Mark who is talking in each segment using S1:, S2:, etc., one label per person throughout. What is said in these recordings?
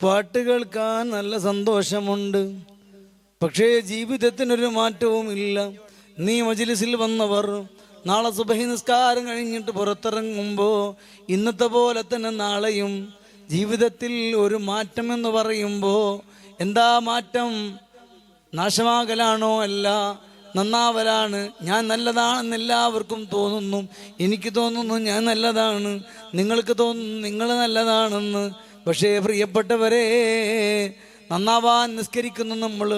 S1: പാട്ട് കേൾക്കാൻ നല്ല സന്തോഷമുണ്ട്, പക്ഷേ ജീവിതത്തിനൊരു മാറ്റവും ഇല്ല. നീ മജ്‌ലിസിൽ വന്നവർ നാളെ സുബഹി നിസ്കാരം കഴിഞ്ഞിട്ട് പുറത്തിറങ്ങുമ്പോൾ ഇന്നത്തെ പോലെ തന്നെ നാളെയും ജീവിതത്തിൽ ഒരു മാറ്റം എന്ന് പറയുമ്പോൾ എന്താ മാറ്റം? നാശമാകലാണോ? അല്ല, നന്നാവലാണ്. ഞാൻ നല്ലതാണെന്ന് എല്ലാവർക്കും തോന്നുന്നു, എനിക്ക് തോന്നുന്നു ഞാൻ നല്ലതാണ്, നിങ്ങൾക്ക് തോന്നുന്നു നിങ്ങൾ നല്ലതാണെന്ന്. പക്ഷേ പ്രിയപ്പെട്ടവരെ, നന്നാവാൻ നിസ്കരിക്കുന്നു, നമ്മൾ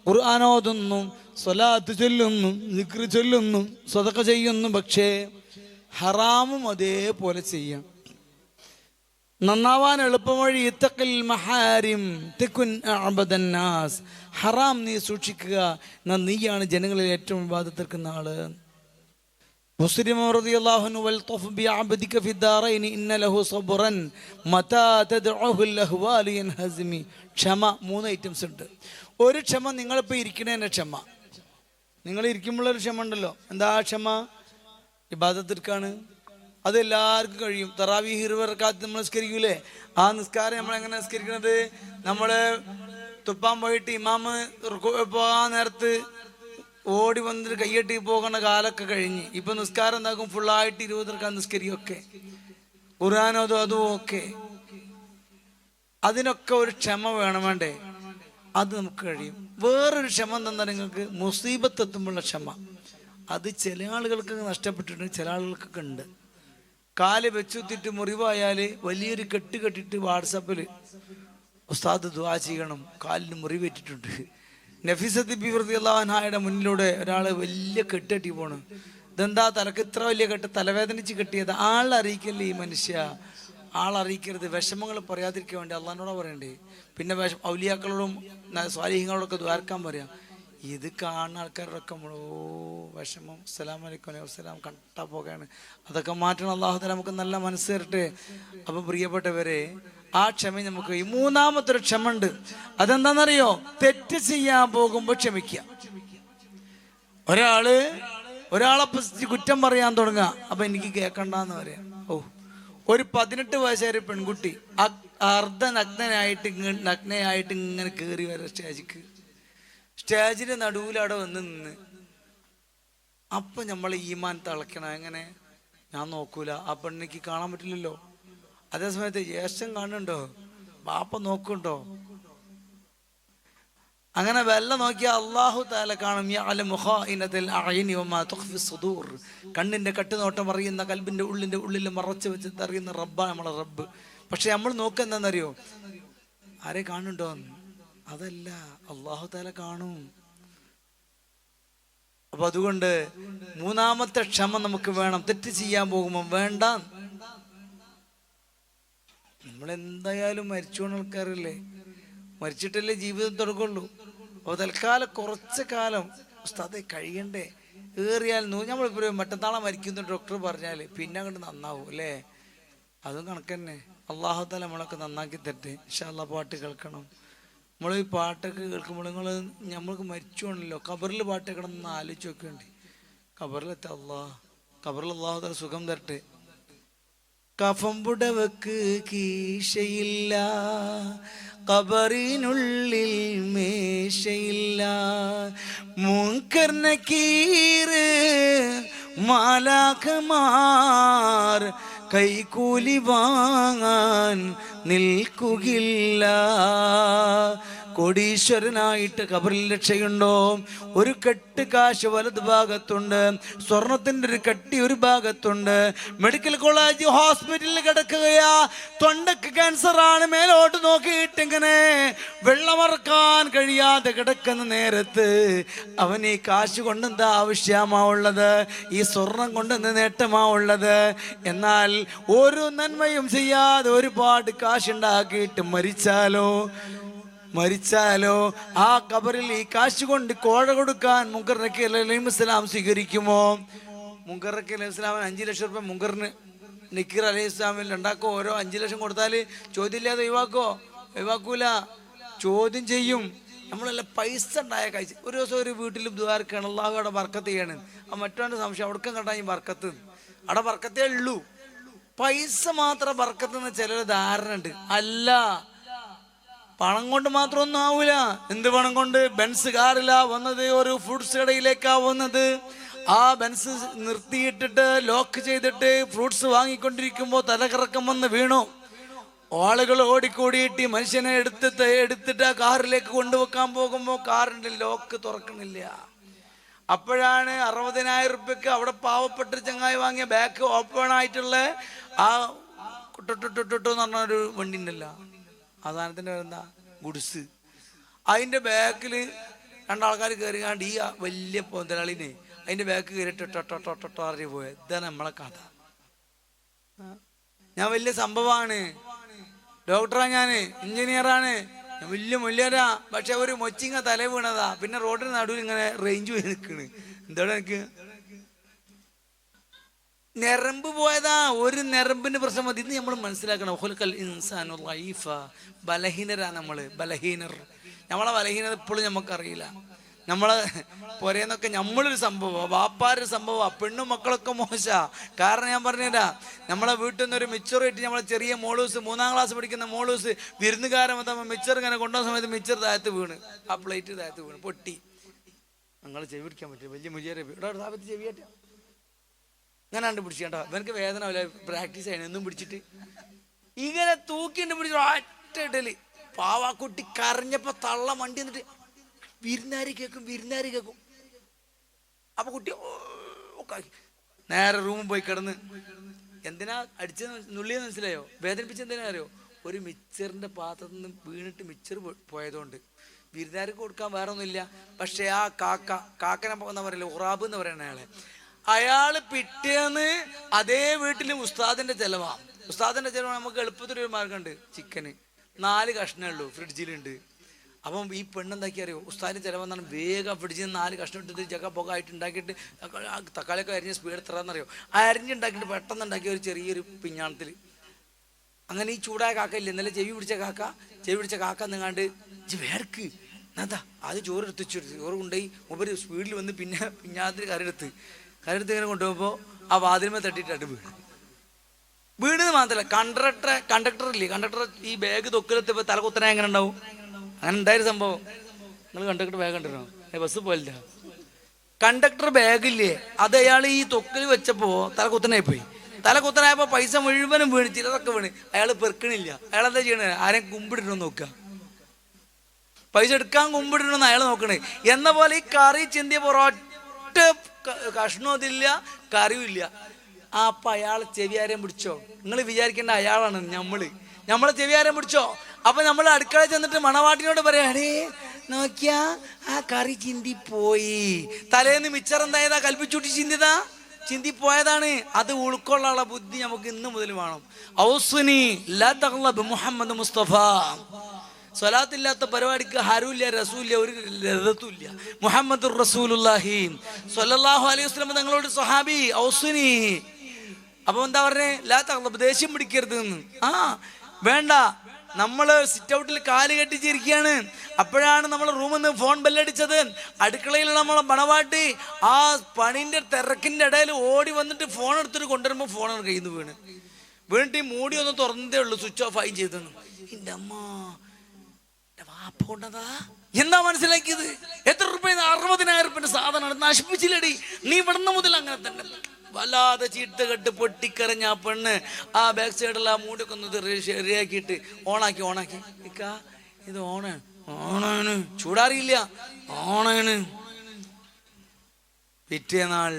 S1: ഖുർആൻ ഓതുന്നു, സ്വലാത്ത് ചൊല്ലുന്നു, ദിക്ർ ചൊല്ലുന്നു, സദഖ ചെയ്യുന്നു, പക്ഷേ ഹറാമും അതേപോലെ ചെയ്യാം. നന്നാവാൻ എളുപ്പവഴി ഇത്തഖിൽ മഹാരിം തകുൻ അഅബദന്നാസ്. ഹറാം നീ സൂക്ഷിക്കുക, എന്നാൽ നീയാണ് ജനങ്ങളിൽ ഏറ്റവും ഇബാദത്ത് എടുക്കുന്ന ആള്. മുസ്ലിം റളിയല്ലാഹു അൻഹു വൽതഫ് ബിഅബ്ദിക ഫിദ്ദാറൈൻ ഇന്ന ലഹു സബ്റൻ മതാ തദ്ഉഹു അൽഅഹ്വാലു യൻഹസിമി. ക്ഷമ 3 ഐറ്റംസ് ഉണ്ട്. ഒരു ക്ഷമ നിങ്ങളിപ്പോൾ ഇരിക്കണേൻ്റെ ക്ഷമ, നിങ്ങൾ ഇരിക്കുമ്പോഴൊരു ക്ഷമ ഉണ്ടല്ലോ. എന്താ ക്ഷമ? ഇബാദത്ത് എടുക്കാണ്, അത് എല്ലാവർക്കും കഴിയും. തറാവീഹ് 20 റക്അത്ത് നമ്മൾ നിസ്കരിക്കൂലേ? ആ നിസ്കാരം നമ്മളെങ്ങനെ നിസ്കരിക്കണത്? നമ്മൾ തുപ്പാൻ പോയിട്ട് ഇമാമ് പോകാൻ നേരത്ത് ഓടി വന്നിട്ട് കയ്യെട്ടി പോകുന്ന കാലമൊക്കെ കഴിഞ്ഞ് ഇപ്പം നിസ്കാരം എന്താക്കും? ഫുള്ളായിട്ട് 20 റക്അത്ത് നിസ്കരിക്കൊക്കെ, ഖുർആനോതും അതും ഒക്കെ. അതിനൊക്കെ ഒരു ക്ഷമ വേണം, വേണ്ടേ? അത് നമുക്ക് കഴിയും. വേറൊരു ക്ഷമ എന്താ നിങ്ങൾക്ക്? മുസീബത്ത് എത്തുമ്പോഴുള്ള ക്ഷമ. അത് ചില ആളുകൾക്ക് നഷ്ടപ്പെട്ടിട്ടുണ്ട്, ചില ആളുകൾക്കൊക്കെ ഉണ്ട്. കാല് വെച്ചുത്തിട്ട് മുറിവായാൽ വലിയൊരു കെട്ട് കെട്ടിട്ട് വാട്സപ്പിൽ ഉസ്താദ് ദുആ ചെയ്യണം, കാലിന് മുറിവേറ്റിട്ടുണ്ട്. നഫീസത്ത് ബിബി റളിയല്ലാഹു അൻഹയുടെ മുന്നിലൂടെ ഒരാൾ വലിയ കെട്ടി പോണ്. ഇതെന്താ തലക്ക് ഇത്ര വലിയ കെട്ട്? തലവേദനിച്ച് കെട്ടിയത്. ആളറിയിക്കല്ലേ ഈ മനുഷ്യ, ആളറിയിക്കരുത്. വിഷമങ്ങൾ പറയാതിരിക്കാൻ വേണ്ടി അള്ളാഹിനോടാ പറയണ്ടേ. പിന്നെ ഔലിയാക്കളോടും സ്വാലിഹീങ്ങളോടൊക്കെ ദ്വാരക്കാൻ പറയാം. ഇത് കാണുന്ന ആൾക്കാരോടൊക്കെ നമ്മളോ വിഷമം, അസ്സലാമു അലൈക്കും വലൈക്കുസ്സലാം, കണ്ടാ പോകാണ്. അതൊക്കെ മാറ്റണം. അല്ലാഹു തആല നമുക്ക് നല്ല മനസ്സ് തരട്ടെ. അപ്പം പ്രിയപ്പെട്ടവരെ, ആ ക്ഷമ നമുക്ക്. ഈ 3ാമത്തെ ഒരു ക്ഷമ ഉണ്ട്. അതെന്താണെന്നറിയോ? തെറ്റ് ചെയ്യാൻ പോകുമ്പോൾ ക്ഷമിക്കുക. ഒരാളെ കുറ്റം പറയാൻ തുടങ്ങുക, അപ്പം എനിക്ക് കേൾക്കണ്ടെന്ന് പറയാം. ഒരു 18 വയസ്സായ ഒരു പെൺകുട്ടി നഗ്നയായിട്ട് ഇങ്ങനെ കയറി വരാം സ്റ്റേജിന്റെ നടുവിലവിടെ വന്ന് നിന്ന്. അപ്പം നമ്മൾ ഈമാൻ തിളക്കണം. എങ്ങനെ? ഞാൻ നോക്കൂല, ആ പെണ്ണിക്ക് കാണാൻ പറ്റില്ലല്ലോ. അതേസമയത്ത് ജ്യേഷ്ഠൻ കാണുന്നുണ്ടോ, ബാപ്പ നോക്കുന്നുണ്ടോ? അങ്ങനെ വെല്ല നോക്കിയാൽ അല്ലാഹു തആല കാണും. യഅലമു ഖായിനത്തുൽ അഅ്യുനി വമാ തുഖ്ഫി സുദൂർ. കണ്ണിന്റെ കട്ടുനോട്ടം അറിയുന്ന, കൽബിന്റെ ഉള്ളിൽ മറച്ചു വെച്ച് അറിയുന്ന റബ്ബാണ് നമ്മളെ റബ്ബ്. പക്ഷെ നമ്മൾ നോക്കുക എന്താണെന്നറിയോ? ആരെ കാണുന്നുണ്ടോ? അതല്ല, അല്ലാഹു തആല കാണും. അപ്പൊ അതുകൊണ്ട് 3ാമത്തെ ക്ഷമ നമുക്ക് വേണം. തെറ്റ് ചെയ്യാൻ പോകുമ്പോൾ വേണ്ട. നമ്മളെന്തായാലും മരിച്ചോണ ആൾക്കാരല്ലേ, മരിച്ചിട്ടല്ലേ ജീവിതം തുടങ്ങുള്ളൂ. അപ്പോൾ തൽക്കാലം കുറച്ച് കാലം ഉസ്താദെ കഴിയണ്ടേ? ഏറിയാൽ നമ്മളിപ്പോൾ മറ്റന്നാളെ മരിക്കുന്ന ഡോക്ടർ പറഞ്ഞാൽ പിന്നെ അങ്ങോട്ട് നന്നാവും അല്ലേ? അതും കണക്കന്നെ. അല്ലാഹു തആല നമ്മളൊക്കെ നന്നാക്കി തരട്ടെ. ഇൻഷാ അല്ലാഹ് പാട്ട് കേൾക്കണം. നമ്മൾ ഈ പാട്ടൊക്കെ കേൾക്കുമ്പോൾ നമ്മൾക്ക് മരിച്ചോണല്ലോ, ഖബറിൽ പാട്ട് കേൾക്കണം എന്ന് ആലോചിച്ച് നോക്കേണ്ടി. ഖബറിലെത്താ ഖബറിൽ അല്ലാഹു തആല സുഖം തരട്ടെ. കഫംപുടവക്ക് കീശയില്ല, ഖബറിനുള്ളിൽ മേശയില്ല, മുൻകർ നകീർ മാലാഖമാർ കൈക്കൂലി വാങ്ങാൻ നിൽക്കുകില്ല. കോടീശ്വരനായിട്ട് ഖബറിൽ രക്ഷയുണ്ടോ? ഒരു കെട്ട് കാശ് വലത് ഭാഗത്തുണ്ട്, സ്വർണത്തിന്റെ ഒരു കട്ടി ഒരു ഭാഗത്തുണ്ട്. മെഡിക്കൽ കോളേജ് ഹോസ്പിറ്റലിൽ കിടക്കുകയാ, തൊണ്ടക്ക് ക്യാൻസർ ആണ്. മേലോട്ട് നോക്കിയിട്ട് ഇങ്ങനെ വെള്ളമറക്കാൻ കഴിയാതെ കിടക്കുന്ന നേരത്ത് അവൻ ഈ കാശ് കൊണ്ടെന്താ ആവശ്യമാ ഉള്ളത്? ഈ സ്വർണം കൊണ്ടെന്ത് നേട്ടമാ ഉള്ളത്? എന്നാൽ ഒരു നന്മയും ചെയ്യാതെ ഒരുപാട് കാശുണ്ടാക്കിയിട്ട് മരിച്ചാലോ ആ ഖബറിൽ ഈ കാശ് കൊണ്ട് കോഴ കൊടുക്കാൻ മുൻകർ നക്കീർ അലൈഹിസ്സലാം സ്വീകരിക്കുമോ? മുൻകർ നക്കീർ അലൈഹിസ്സലാമിന് 5 ലക്ഷം രൂപ മുൻകറിന് നക്കീർ അലൈഹിസ്സലാമിൽ ഉണ്ടാക്കോ? ഓരോ 5 ലക്ഷം കൊടുത്താൽ ചോദ്യമില്ലാതെ ഒഴിവാക്കൂല, ചോദ്യം ചെയ്യും. നമ്മളെല്ലാം പൈസ ഉണ്ടായ കഴിച്ച് ഒരു ദിവസം ഒരു വീട്ടിലും ദ്വാരക്കാണ്, അല്ലാഹു അവിടെ ബർക്കത്ത് ചെയ്യാണ്. ആ മറ്റവൻ്റെ സംശയം അവിടേക്കും കണ്ടാൽ ഈ ബർക്കത്ത് അവിടെ ബർക്കത്തേ ഉള്ളൂ. പൈസ മാത്രം ബർക്കത്തെന്ന് ചിലർ ധാരണ ഉണ്ട്. അല്ല, പണം കൊണ്ട് മാത്രമൊന്നും ആവൂല. എന്ത് പണം കൊണ്ട്? ബെൻസ് കാറിലാ വന്നത്, ഒരു ഫ്രൂട്ട്സ് കടയിലേക്കാ വന്നത്. ആ ബെൻസ് നിർത്തിയിട്ടിട്ട് ലോക്ക് ചെയ്തിട്ട് ഫ്രൂട്ട്സ് വാങ്ങിക്കൊണ്ടിരിക്കുമ്പോൾ തലകറക്കം വന്ന് വീണു. ആളുകൾ ഓടിക്കൂടിയിട്ട് മനുഷ്യനെ എടുത്തിട്ട് ആ കാറിലേക്ക് കൊണ്ടുവെക്കാൻ പോകുമ്പോൾ കാറിന്റെ ലോക്ക് തുറക്കണില്ല. അപ്പോഴാണ് 60,000 റുപ്യക്ക് അവിടെ പാവപ്പെട്ട ചങ്ങായി വാങ്ങിയ ബാക്ക് ഓപ്പൺ ആയിട്ടുള്ള ആ ടുട്ടു എന്ന് പറഞ്ഞൊരു വണ്ടി ഉണ്ടല്ലോ, ആ സാധനത്തിന്റെ എന്താ, ഗുഡ്സ്. അതിന്റെ ബാക്കിൽ രണ്ടാൾക്കാർ കയറിയാണ്ട് ഈ വലിയ മുതലാളിനെ അതിന്റെ ബാക്ക് കയറിട്ട് അറിഞ്ഞു പോയത്. ഇതാണ് നമ്മളെ കഥ. ഞാൻ വലിയ സംഭവമാണ്, ഡോക്ടറാ, ഞാന് എഞ്ചിനീയറാണ്, വലിയ മുല്യരാ. പക്ഷെ ഒരു മൊച്ചിങ്ങ തല വീണതാ. പിന്നെ റോഡിന് നടുവിൽ ഇങ്ങനെ റേഞ്ച് പോയി നിൽക്കണ്. എന്താണ് എനിക്ക് ഞരമ്പ് പോയതാ. ഒരു ഞരമ്പിന്റെ പ്രശ്നം മതി. ഇത് നമ്മൾ മനസ്സിലാക്കണം. ബലഹീനരാ നമ്മള്, ബലഹീനർ. നമ്മളെ ബലഹീനത ഇപ്പോഴും നമുക്കറിയില്ല. നമ്മളെ പൊരേന്നൊക്കെ നമ്മളൊരു സംഭവം, വാപ്പാരൊരു സംഭവം, പെണ്ണും മക്കളൊക്കെ മോശ. കാരണം ഞാൻ പറഞ്ഞുതരാ, നമ്മളെ വീട്ടിൽ നിന്നൊരു മിച്ചറായിട്ട് നമ്മളെ ചെറിയ മോളൂസ്, 3ാം ക്ലാസ് പഠിക്കുന്ന മോളൂസ് വിരുന്നുകാരൻ വന്നപ്പോൾ മിച്ചർ ഇങ്ങനെ കൊണ്ടുവന്ന സമയത്ത് മിച്ചർ താഴത്ത് വീണ്, ആ പ്ലേറ്റ് താഴത്ത് വീണ് പൊട്ടി. നിങ്ങൾ ചെവി പിടിക്കാൻ പറ്റും, വലിയ മുജിയറെ സ്ഥാപനത്തിൽ ചെവിയാറ്റ ഞാൻ കണ്ടു പിടിച്ചേട്ടോ. ഇവനക്ക് വേദന അല്ല, പ്രാക്ടീസ് ചെയ്യണം. എന്നും പിടിച്ചിട്ട് ഇങ്ങനെ തൂക്കിണ്ട് പിടിച്ചു ഒറ്റ ഇടല്. പാവാക്കുട്ടി കരഞ്ഞപ്പോ തള്ള വണ്ടി എന്നിട്ട് വിരുന്നാരി കേൾക്കും. അപ്പൊ കുട്ടി നേരെ റൂമിൽ പോയി കിടന്ന്. എന്തിനാ അടിച്ചത് നുള്ളിയെന്ന് മനസ്സിലായോ? വേദനിപ്പിച്ച് എന്തിനാ അറിയോ? ഒരു മിച്ചറിന്റെ പാത്രത്തിൽ നിന്ന് വീണിട്ട് മിച്ചർ പോയതുകൊണ്ട്. വിരുന്നാർക്ക് കൊടുക്കാൻ വേറെ ഒന്നുമില്ല. പക്ഷെ ആ കാക്കനെ എന്താ പറയല്ലേ, ഉറാബ് എന്ന് പറയുന്ന അയാള് പിറ്റേന്ന് അതേ വീട്ടില് ഉസ്താദിന്റെ ചെലവാ. ഉസ്താദിന്റെ ചെലവ് നമുക്ക് എളുപ്പത്തിലൊരു മാർഗമുണ്ട്. ചിക്കന് 4 കഷ്ണേ ഉള്ളൂ, ഫ്രിഡ്ജിലുണ്ട്. അപ്പം ഈ പെണ്ണെന്താക്കി അറിയോ? ഉസ്താദിന്റെ ചിലവെന്നാണ് വേഗം ഫ്രിഡ്ജിൽ നിന്ന് 4 കഷ്ണം എടുത്തിട്ട് ജഗ പുക ആയിട്ട് ഉണ്ടാക്കിയിട്ട് തക്കാളിയൊക്കെ അരിഞ്ഞ സ്പീഡ് എത്രയാണെന്നറിയോ? അരിഞ്ഞുണ്ടാക്കിയിട്ട് പെട്ടെന്ന് ഉണ്ടാക്കിയ ഒരു ചെറിയൊരു പിഞ്ഞാണത്തിൽ. അങ്ങനെ ഈ ചൂടായ കാക്ക ഇല്ല, ഇന്നലെ ചെവി പിടിച്ച കാക്ക നിങ്ങാണ്ട് വേർക്ക് അതാ അത് ചോറെടുത്ത് ചോറ് കൊണ്ടുപോയി ഉപരി സ്പീഡിൽ വന്ന് പിന്നെ പിഞ്ഞാത്തിൽ കരെടുത്ത് ഇങ്ങനെ കൊണ്ടുപോകുമ്പോൾ ആ വാതിലുമേ തട്ടിയിട്ടാണ് വീണെന്ന് മാത്രമല്ല, കണ്ടക്ടർ ഇല്ലേ, കണ്ടക്ടർ ഈ ബാഗ് തൊക്കിലെത്തിയപ്പോൾ തലകുത്തന എങ്ങനെ ഉണ്ടാവും? അങ്ങനെ ഉണ്ടായൊരു സംഭവം. നിങ്ങൾ കണ്ടക്ടർ ബാഗ് കണ്ടിരുന്നോ? ബസ് പോയില്ല. കണ്ടക്ടർ ബാഗില്ലേ, അത് അയാൾ ഈ തൊക്കിൽ വെച്ചപ്പോ തലകുത്തനായി പോയി. തലകുത്തനായപ്പോ പൈസ മുഴുവനും വീണ്, ചിലതൊക്കെ വീണ്. അയാൾ പെറുക്കണില്ല. അയാൾ എന്താ ചെയ്യണേ? ആരെയും കുമ്പിടണമെന്ന് നോക്കുക. പൈസ എടുക്കാൻ കുമ്പിടണമെന്ന് അയാൾ നോക്കണേ. എന്ന പോലെ ഈ കറി ചിന്തിയപ്പോ ഒറ്റ കഷ്ണവും അതില്ല, കറിയും ഇല്ല. അപ്പൊ അയാൾ ചെവിയാരം പിടിച്ചോ? നിങ്ങൾ വിചാരിക്കേണ്ട അയാളാണ് നമ്മളെ ചെവിയാരം പിടിച്ചോ? അപ്പൊ നമ്മൾ അടുക്കള ചെന്നിട്ട് മണവാട്ടിനോട് പറയാടേ, നോക്കിയാ ആ കറി ചിന്തിപ്പോയി. തലേന്ന് മിച്ചർ എന്തായതാ? കൽപ്പിച്ചൂട്ടി ചിന്തിപ്പോയതാണ്. അത് ഉൾക്കൊള്ളാനുള്ള ബുദ്ധി നമുക്ക് ഇന്ന് മുതൽ വേണം. ഔസുനി ലാ തഗ്ളബ് മുഹമ്മദ് മുസ്തഫ. സ്വലാത്തില്ലാത്ത പരിപാടിക്ക് ഹരുല്ല, റസൂല്ല, ഒരു ലദത്തുല്ല. മുഹമ്മദുർ റസൂലുള്ളാഹി സ്വല്ലല്ലാഹു അലൈഹി വസല്ലം തങ്ങളോട് സ്വഹാബി ഔസുനി. അപ്പൊ എന്താ പറഞ്ഞേ? ലാ തഗ്ളബ്, ദേഷ്യം പിടിക്കരുത് എന്ന്. വേണ്ട. നമ്മള് സിറ്റ് ഔട്ടിൽ കാല് കെട്ടിച്ചിരിക്കുകയാണ്. അപ്പോഴാണ് നമ്മൾ റൂമിൽ നിന്ന് ഫോൺ ബെല്ലടിച്ചത്. അടുക്കളയിലുള്ള നമ്മളെ മണവാട്ടി ആ പണിന്റെ തിരക്കിന്റെ ഇടയിൽ ഓടി വന്നിട്ട് ഫോൺ എടുത്തിട്ട് കൊണ്ടുവരുമ്പോൾ ഫോണാണ് കയ്യിൽ നിന്ന് വീണിട്ട് ഈ മൂടി ഒന്ന് തുറന്നതേ ഉള്ളൂ, സ്വിച്ച് ഓഫ് ആയി ചെയ്തു. എന്റെ അമ്മ വാപ്പ കൊണ്ടതാ. എന്താ മനസ്സിലാക്കിയത്? എത്ര രൂപ? 60,000 റുപ്യന്റെ സാധനമാണ്. നശിപ്പിച്ചില്ലടി നീ. ഇവിടുന്ന് മുതൽ അങ്ങനെ തന്നെ വല്ലാതെ ചീട്ട് കെട്ട് പൊട്ടിക്കരഞ്ഞ ആ പെണ്ണ് ആ ബാക്ക് സൈഡിൽ ആ മൂടിയൊക്കെ ഒന്ന് ശരിയാക്കിയിട്ട് ഓണാക്കി നിക്കാ. ഇത് ഓണാണ്, ചൂടാറിയില്ല, ഓണാണ്. പിറ്റേന്നാൾ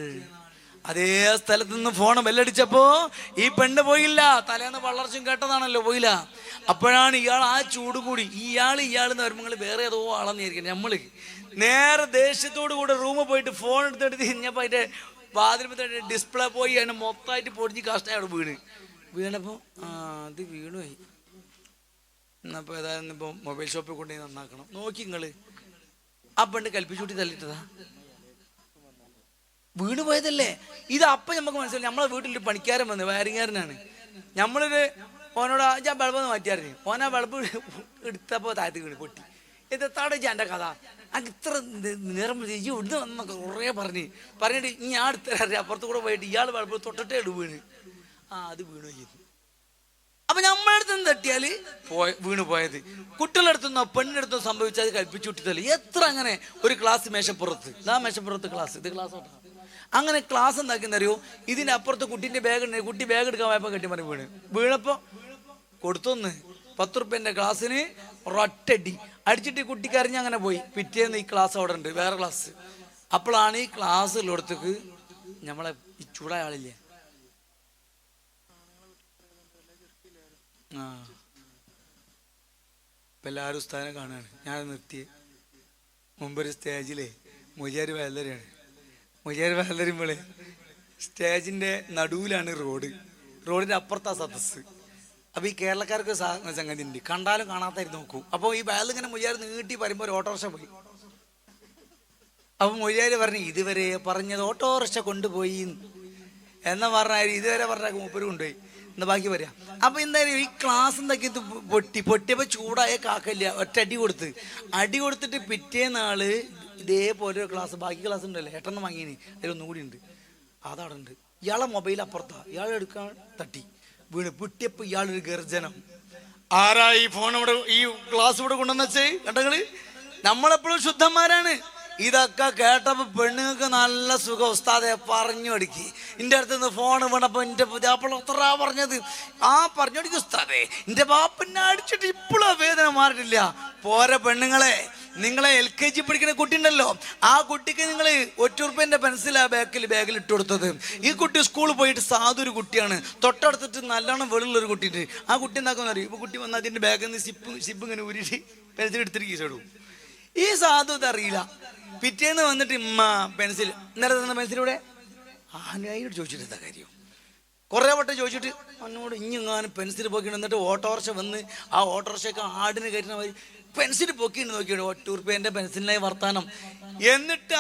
S1: അതേ സ്ഥലത്ത് നിന്ന് ഫോൺ ബെല്ലടിച്ചപ്പോ ഈ പെണ്ണ് പോയില്ല. തലേന്ന് വളർച്ചയും കേട്ടതാണല്ലോ, പോയില്ല. അപ്പോഴാണ് ഇയാൾ ആ ചൂട് കൂടി ഇയാളെന്ന് വരുമ്പോൾ വേറെ ഏതോ ആളെന്നായിരിക്കും. നമ്മള് നേരെ ദേഷ്യത്തോടു കൂടെ റൂമിൽ പോയിട്ട് ഫോൺ എടുത്തെടുത്ത് കഴിഞ്ഞപ്പോ അതിന്റെ വാതിൽ ഡിസ്പ്ലേ പോയി അതിനെ മൊത്തമായിട്ട് പൊടിഞ്ഞ് കഷ്ണം അവിടെ വീണപ്പോ അത് വീണുപോയി. എന്നപ്പോ ഏതായാലും ഇപ്പൊ മൊബൈൽ ഷോപ്പിൽ കൊണ്ടുപോയി നന്നാക്കണം. നോക്കി നിങ്ങള് ആ പെണ്ണ് കൽപ്പിച്ചൂട്ടി തല്ലിട്ടതാ, വീണ് പോയതല്ലേ ഇത്. അപ്പം നമുക്ക് മനസ്സിലായി. നമ്മളെ വീട്ടിലൊരു പണിക്കാരൻ വന്ന്, വയറിങ്ങാരനാണ്. നമ്മളൊരു ഓനോട് ഞാൻ ബൾബ് മാറ്റിയായിരുന്നു. ഓനാ ബൾബ് എടുത്തപ്പോ താഴത്ത് വീണ് പൊട്ടി. ഇത് തടച്ച എൻ്റെ കഥ. അത് ഇത്ര നിറം ഇവിടുന്ന് വന്നൊക്കെ കുറേ പറഞ്ഞിട്ട് ഞാൻ അടുത്തറിയാം. അപ്പുറത്ത് കൂടെ പോയിട്ട് ഇയാൾ ബൾബ് തൊട്ടിട്ടേ വീണ്. അത് വീണു ചെയ്തു. അപ്പൊ നമ്മളെ അടുത്ത് നിന്ന് തട്ടിയാൽ വീണ് പോയത്. കുട്ടികളുടെ അടുത്തുനിന്നോ പെണ്ണിന്റെ അടുത്തോ സംഭവിച്ചാൽ കൽപ്പിച്ചു വിട്ടിട്ടല്ലേ. എത്ര അങ്ങനെ ഒരു ക്ലാസ് മേശപ്പുറത്ത്, ഇതാ മേശപ്പുറത്ത് ക്ലാസ്, ഇത് ക്ലാസ് അങ്ങനെ ക്ലാസ് എന്താക്കുന്നറിയോ, ഇതിന്റെ അപ്പുറത്ത് കുട്ടീന്റെ ബാഗ് ഉണ്ട്. കുട്ടി ബാഗ് എടുക്കാൻ പോയപ്പോ കെട്ടിമറി വീണപ്പോ കൊടുത്തൊന്ന് 10 റുപ്യന്റെ ക്ലാസ്സിന് ഒരൊറ്റടി അടിച്ചിട്ട് കുട്ടി കരഞ്ഞ് അങ്ങനെ പോയി. പിറ്റേന്ന് ഈ ക്ലാസ് അവിടെ ഉണ്ട്, വേറെ ക്ലാസ്. അപ്പോഴാണ് ഈ ക്ലാസ് ഉള്ളിടത്തേക്ക് നമ്മളെ ഈ ചൂടായ ആളില്ലേ, ആ ഇപ്പം എല്ലാവരും ഉസ്താദിനെ കാണുകയാണ്. ഞാൻ നിർത്തിയേ മുമ്പൊരു സ്റ്റേജിലെ മൊയ്യാര് വയലറിയാണ്. മൊയ്യാര് വയലറിയുമ്പോളേ സ്റ്റേജിൻ്റെ നടുവിലാണ് റോഡിൻ്റെ അപ്പുറത്താ സദസ്സ്. അപ്പോൾ ഈ കേരളക്കാർക്ക് സംഗതി ഉണ്ട്, കണ്ടാലും കാണാത്തായിരുന്നു നോക്കൂ. അപ്പോൾ ഈ വയലിങ്ങനെ മൊയ്യാര് നീട്ടി വരുമ്പോൾ ഒരു ഓട്ടോറിക്ഷ പോയി. അപ്പോൾ മൊയ്യാര് പറഞ്ഞു ഇതുവരെ പറഞ്ഞത് ഓട്ടോറിക്ഷ കൊണ്ടുപോയി എന്നാ പറഞ്ഞാൽ ഇതുവരെ പറഞ്ഞാൽ മൂപ്പര് കൊണ്ടുപോയി എന്നാ ബാക്കി പറയാം. അപ്പൊ എന്തായാലും ഈ ക്ലാസ് എന്തൊക്കെ ഇത് പൊട്ടിയപ്പോ ചൂടായ കാക്കല്ല ഒറ്റ അടി കൊടുത്തിട്ട് പിറ്റേന്നാള് ഇതേപോലെ ഒരു ക്ലാസ്, ബാക്കി ക്ലാസ് ഉണ്ടല്ലോ ഏട്ടെണ്ണം വാങ്ങിയന്, അതിലൊന്നും കൂടി ഉണ്ട്, അതവിടെ ഉണ്ട്. ഇയാളെ മൊബൈൽ അപ്പുറത്താ, ഇയാൾ എടുക്കാൻ തട്ടി വീണ്. പൊട്ടിയപ്പോ ഇയാളൊരു ഗർജനം, ആരാ ഈ ഫോൺ ഇവിടെ ഈ ക്ലാസ് ഇവിടെ കൊണ്ടുവന്ന് വെച്ചേ കണ്ടങ്ങള്. നമ്മളെപ്പോഴും ശുദ്ധന്മാരാണ്. ഇതൊക്കെ കേട്ടപ്പോ പെണ്ണുങ്ങൾക്ക് നല്ല സുഖം. ഉസ്താദെ പറഞ്ഞു പഠിക്ക്. എൻ്റെ അടുത്ത് നിന്ന് ഫോൺ വീണപ്പോ എൻ്റെ പുതിയാപ്പിള എത്ര പറഞ്ഞത്, ആ പറഞ്ഞു പഠിക്കും ഉസ്താദെ. എൻ്റെ ബാപ്പന്നെ അടിച്ചിട്ട് ഇപ്പോഴും വേദന മാറിയിട്ടില്ല. പോരെ പെണ്ണുങ്ങളെ, നിങ്ങളെ LKG പഠിക്കുന്ന കുട്ടി ഉണ്ടല്ലോ, ആ കുട്ടിക്ക് നിങ്ങൾ ₹1 പെൻസിലാ ബാഗിൽ ഇട്ട് കൊടുത്തത്. ഈ കുട്ടി സ്കൂളിൽ പോയിട്ട് സാധുരു കുട്ടിയാണ്, തൊട്ടടുത്തിട്ട് നല്ലോണം വെളുള്ളൊരു കുട്ടിയുണ്ട്. ആ കുട്ടി എന്താക്കുന്ന അറിയും, ഇപ്പൊ കുട്ടി വന്ന് അതിൻ്റെ ബാഗിൽ നിന്ന് സിപ്പ് ഇങ്ങനെ ഊരിട്ട് പെൻസിൽ എടുത്തിട്ട് കീശോടും. ഈ സാധു ഇതറിയില്ല. പിറ്റേന്ന് വന്നിട്ട് പെൻസിൽ ഇന്നലെ തന്ന പെൻസിലൂടെ ആനയോട് ചോദിച്ചിട്ട് എന്താ കാര്യം, കുറേ വട്ടം ചോദിച്ചിട്ട് എന്നോട് ഇങ്ങാനും പെൻസിൽ പോക്കിയിട്ട്. എന്നിട്ട് ഓട്ടോറിക്ഷ വന്ന് ആ ഓട്ടോറിക്ഷയൊക്കെ ആടിന് കയറ്റുന്ന മാതിരി പെൻസിൽ പൊക്കിയിട്ട് നോക്കിയിട്ട് ₹1 പെൻസിലിനായി വർത്താനം. എന്നിട്ട്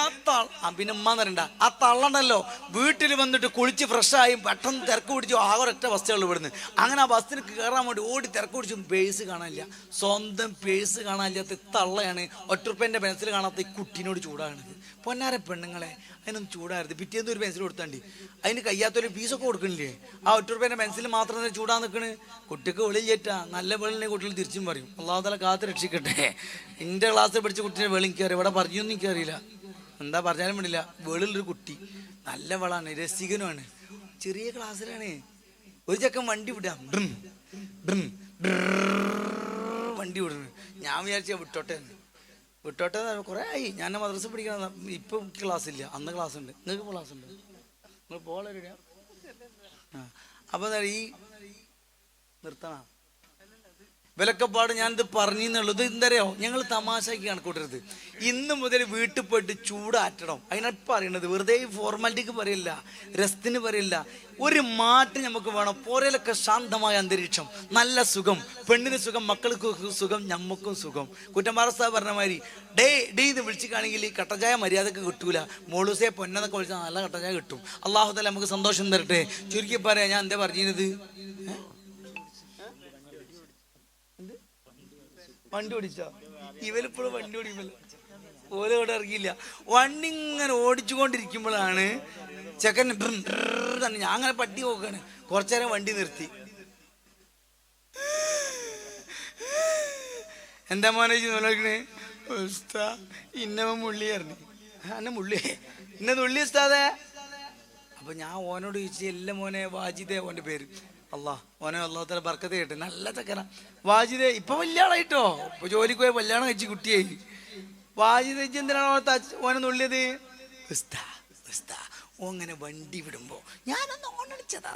S1: പിന്നെ എന്നറിയണ്ട, ആ തള്ളണ്ടല്ലോ വീട്ടിൽ വന്നിട്ട് കുളിച്ച് ഫ്രഷായും പെട്ടെന്ന് തിരക്ക് പിടിച്ചു. ആകെ ഒരൊറ്റ ബസ്സുകൾ ഇവിടുന്ന്. അങ്ങനെ ആ ബസ്സിന് കയറാൻ വേണ്ടി ഓടി തിരക്ക് പിടിച്ചു. പേഴ്സ് കാണാനില്ല, സ്വന്തം പേഴ്സ് കാണാനില്ലാത്ത തള്ളയാണ് ₹1 പെൻസിൽ കാണാത്ത ഈ കുട്ടീനോട് ചൂടാകണത്. പൊന്നാര പെണ്ണുങ്ങളെ, അതിനൊന്നും ചൂടാകരുത്. പിറ്റേന്ന് ഒരു പെൻസിൽ കൊടുത്താണ്ടി അതിന് കഴിയാത്തൊരു ഫീസൊക്കെ കൊടുക്കണില്ലേ. ആ ₹1 പെൻസിൽ മാത്രം ചൂടാൻ നിൽക്കണ്. കുട്ടിക്ക് വെളിയിൽ ചേറ്റാ, നല്ല വെളിനെ കുട്ടികൾ തിരിച്ചും പറയും. അള്ളാഹു തആല കാത്ത് രക്ഷിക്കട്ടെ. എൻ്റെ ക്ലാസ്സിൽ പഠിച്ച കുട്ടീനെ വെളി എനിക്കറിയാം, ഇവിടെ പറഞ്ഞൊന്നും എനിക്കറിയില്ല, എന്താ പറഞ്ഞാലും വേണ്ടില്ല. വെളിലൊരു കുട്ടി നല്ല വളാണ്, രസികനുമാണ്, ചെറിയ ക്ലാസ്സിലാണ്. ഒരു ചെക്കൻ വണ്ടി വിടാം, വണ്ടി വിടുന്നു. ഞാൻ വിചാരിച്ച വിട്ടോട്ടെ കുറേ ആയി. ഞാൻ മദ്രസ പഠിക്കണം. ഇപ്പം ക്ലാസ്സില്ല, അന്ന് ക്ലാസ് ഉണ്ട്. നിങ്ങൾക്ക് ക്ലാസ് ഉണ്ട്, നിങ്ങൾ പോകാൻ. അപ്പൊ ഈ നിർത്തണ വിലക്കപ്പാട് ഞാനിത് പറഞ്ഞെന്നുള്ളത് എന്തറിയോ, ഞങ്ങൾ തമാശയ്ക്ക് കണക്കൂട്ടരുത്. ഇന്ന് മുതൽ വീട്ടിൽ പോയിട്ട് ചൂടാറ്റണം. അതിനാണ് പറയണത്. വെറുതെ ഫോർമാലിറ്റിക്ക് പറയില്ല, രസത്തിന് പറയില്ല. ഒരു മാറ്റം നമുക്ക് വേണം. പോരയിലൊക്കെ ശാന്തമായ അന്തരീക്ഷം, നല്ല സുഖം, പെണ്ണിന് സുഖം, മക്കൾക്ക് സുഖം, ഞമ്മക്കും സുഖം. കുറ്റമ്പാറ സാഹ് പറഞ്ഞ മാതിരി ഡേ ഇത് വിളിച്ചിട്ടാണെങ്കിൽ കട്ടചായ മര്യാദക്ക് കിട്ടൂല. മോളൂസെ പൊന്നതൊക്കെ വിളിച്ചാൽ നല്ല കട്ടചായ കിട്ടും. അള്ളാഹു തആല നമുക്ക് സന്തോഷം തരട്ടെ. ചുരുക്കി പറയാം, ഞാൻ എന്താ പറഞ്ഞത്, വണ്ടി ഓടിച്ചോ? ഇവരിപ്പോഴും വണ്ടി ഓടിക്കുമല്ലോ, ഓലോടെ ഇറങ്ങിയില്ല. വണ്ടി ഇങ്ങനെ ഓടിച്ചുകൊണ്ടിരിക്കുമ്പോഴാണ് ചെക്കൻ തന്നെ. ഞാൻ അങ്ങനെ പട്ടി നോക്കാണ്. കുറച്ചേരം വണ്ടി നിർത്തി. എന്താ മോനെ നോക്കണേ? ഇന്നവ മുള്ളിയായിരുന്നു. എന്നെ മുള്ളി, ഇന്ന നുള്ളി ഉസ്താദേ. അപ്പൊ ഞാൻ ഓനോട് ചോദിച്ചു, എല്ലാ മോനെ വാജിദേ ഓൻ്റെ പേര്. ഓനെ അല്ലാഹു തആല ബർക്കത്ത് ചെയ്യട്ടെ. നല്ല ചക്കന വാജിദേ. ഇപ്പൊ വലിയ ആളായിട്ടോ, ഇപ്പൊ ജോലിക്ക് പോയി കല്യാണം കഴിച്ച് കുട്ടിയായി. വാജിദ് എന്തിനാണോ ഓനെ നുള്ളിയത്? ഓങ്ങനെ വണ്ടി വിടുമ്പോ ഞാനൊന്ന് ഓണടിച്ചതാ.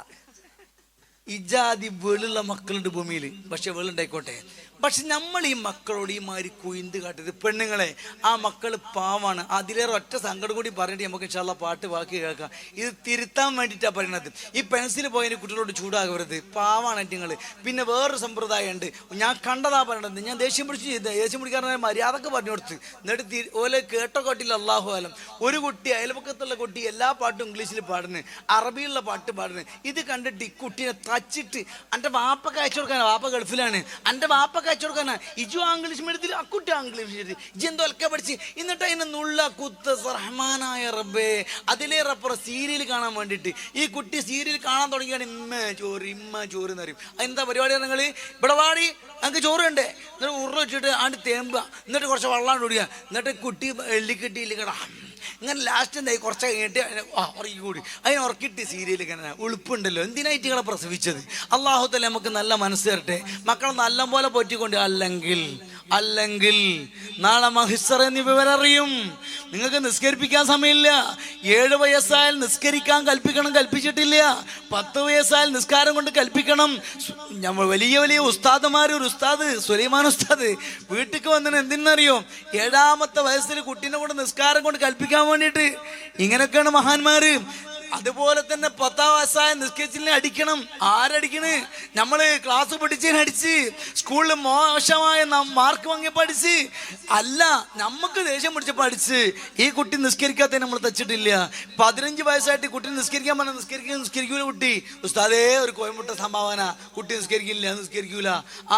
S1: ഇജാതി വെളുള്ള മക്കളുണ്ട് ഭൂമിയിൽ. പക്ഷെ വെളുണ്ടായിക്കോട്ടെ, പക്ഷെ നമ്മൾ ഈ മക്കളോട് ഈ മാതിരി കുയിന്ത് കാട്ടരുത്. പെണ്ണുങ്ങളെ, ആ മക്കൾ പാവാണ്. അതിലേറെ ഒറ്റ സങ്കടം കൂടി പറഞ്ഞിട്ട് നമുക്ക് ഇൻഷാ അല്ലാഹ് പാട്ട് ബാക്കി കേൾക്കാം. ഇത് തിരുത്താൻ വേണ്ടിയിട്ടാണ് പറയണത്. ഈ പെൻസിൽ പോയതിന് കുട്ടികളോട് ചൂടാകരുത്, പാവാണ് നിങ്ങൾ. പിന്നെ വേറൊരു സമ്പ്രദായം ഉണ്ട്, ഞാൻ കണ്ടതാ പറയണത്. ഞാൻ ദേഷ്യം പിടിക്കാറ് മര്യാദക്ക് പറഞ്ഞു കൊടുത്ത്. എന്നിട്ട് ഓലെ കേട്ടോ കേട്ടില്ല. അല്ലാഹു ആലം. ഒരു കുട്ടി, അയൽപക്കത്തുള്ള കുട്ടി എല്ലാ പാട്ടും ഇംഗ്ലീഷിൽ പാടുന്നു, അറബിയുള്ള പാട്ട് പാടുന്നു. ഇത് കണ്ടിട്ട് ഈ കുട്ടീനെ വച്ചിട്ട് എൻ്റെ വാപ്പക്ക് അയച്ചു കൊടുക്കാനാ, വാപ്പ ഗൾഫിലാണ്, എൻ്റെ വാപ്പക്ക് അയച്ചു കൊടുക്കാനാ, ഇജു ഇംഗ്ലീഷ് മീഡിയത്തിൽ അക്കുട്ടി ഇംഗ്ലീഷ് മീഡിയത്തിൽ ഇജെന്തോലൊക്കെ പഠിച്ച് എന്നിട്ട് അതിനെ നുള്ള കുത്ത് റഹ്മാനായ റബ്ബേ. അതിലേറപ്പുറം സീരിയൽ കാണാൻ വേണ്ടിയിട്ട് ഈ കുട്ടി സീരിയൽ കാണാൻ തുടങ്ങിയാണ് ഇമ്മ ചോറ് എന്ന് പറയും. അതെന്താ പരിപാടിയാണ് നിങ്ങൾ ഇവിടെ വാടി ഞങ്ങൾക്ക് ചോറ് വേണ്ടേ, എന്നിട്ട് ഉരുള വെച്ചിട്ട് ആണ്ട് തേമ്പുക, എന്നിട്ട് കുറച്ച് വെള്ളം ഒടിക്കുക, എന്നിട്ട് കുട്ടി എള്ളിക്കെട്ടിയില്ല കേടാ ഇങ്ങനെ ലാസ്റ്റ് എന്തായി കുറച്ച് കഴിഞ്ഞിട്ട് ഉറക്കി കൂടി അതിനെ ഉറക്കിയിട്ട് സീരിയൽ ഇങ്ങനെ ഉളുപ്പുണ്ടല്ലോ. എന്തിനായിട്ട് നിങ്ങളെ പ്രസവിച്ചത്? അള്ളാഹുത്തല നമുക്ക് നല്ല മനസ്സ് തരട്ടെ, മക്കളെ നല്ല പോലെ പോറ്റിക്കൊണ്ട്. അല്ലെങ്കിൽ നാളെ മഹിസ്സർ എന്നീ വിവരറിയും. നിങ്ങൾക്ക് നിസ്കരിപ്പിക്കാൻ സമയമില്ല. 7 വയസ്സായാൽ നിസ്കരിക്കാൻ കൽപ്പിച്ചിട്ടില്ല. 10 വയസ്സായാൽ നിസ്കാരം കൊണ്ട് കൽപ്പിക്കണം. നമ്മൾ വലിയ ഉസ്താദുമാർ, ഒരു ഉസ്താദ് സുലൈമാൻ ഉസ്താദ് വീട്ടിലേക്ക് വന്നിട്ട് എന്തിനറിയോ, 7ാമത്തെ വയസ്സിൽ കുട്ടീനെ കൊണ്ട് നിസ്കാരം കൊണ്ട് കൽപ്പിക്കാൻ വേണ്ടിയിട്ട്. ഇങ്ങനെയൊക്കെയാണ് മഹാന്മാര്. അതുപോലെ തന്നെ 10ാം വയസ്സായ നിസ്കരിച്ചില്ല അടിക്കണം. ആരടിക്കണ്? നമ്മള് ക്ലാസ് പഠിച്ചതിന് അടിച്ച്, സ്കൂളിൽ മോശമായ മാർക്ക് വാങ്ങി പഠിച്ച് അല്ല, നമുക്ക് ദേഷ്യം പിടിച്ചപ്പോൾ അടിച്ച്. ഈ കുട്ടി നിസ്കരിക്കാത്ത നമ്മൾ തച്ചിട്ടില്ല. 15 വയസ്സായിട്ട് കുട്ടി നിസ്കരിക്കാൻ പറഞ്ഞാൽ നിസ്കരിക്കൂല കുട്ടി. ഉസ്താദേ ഒരു കോയമ്പുട്ട സംഭാവന, കുട്ടി നിസ്കരിക്കൂല.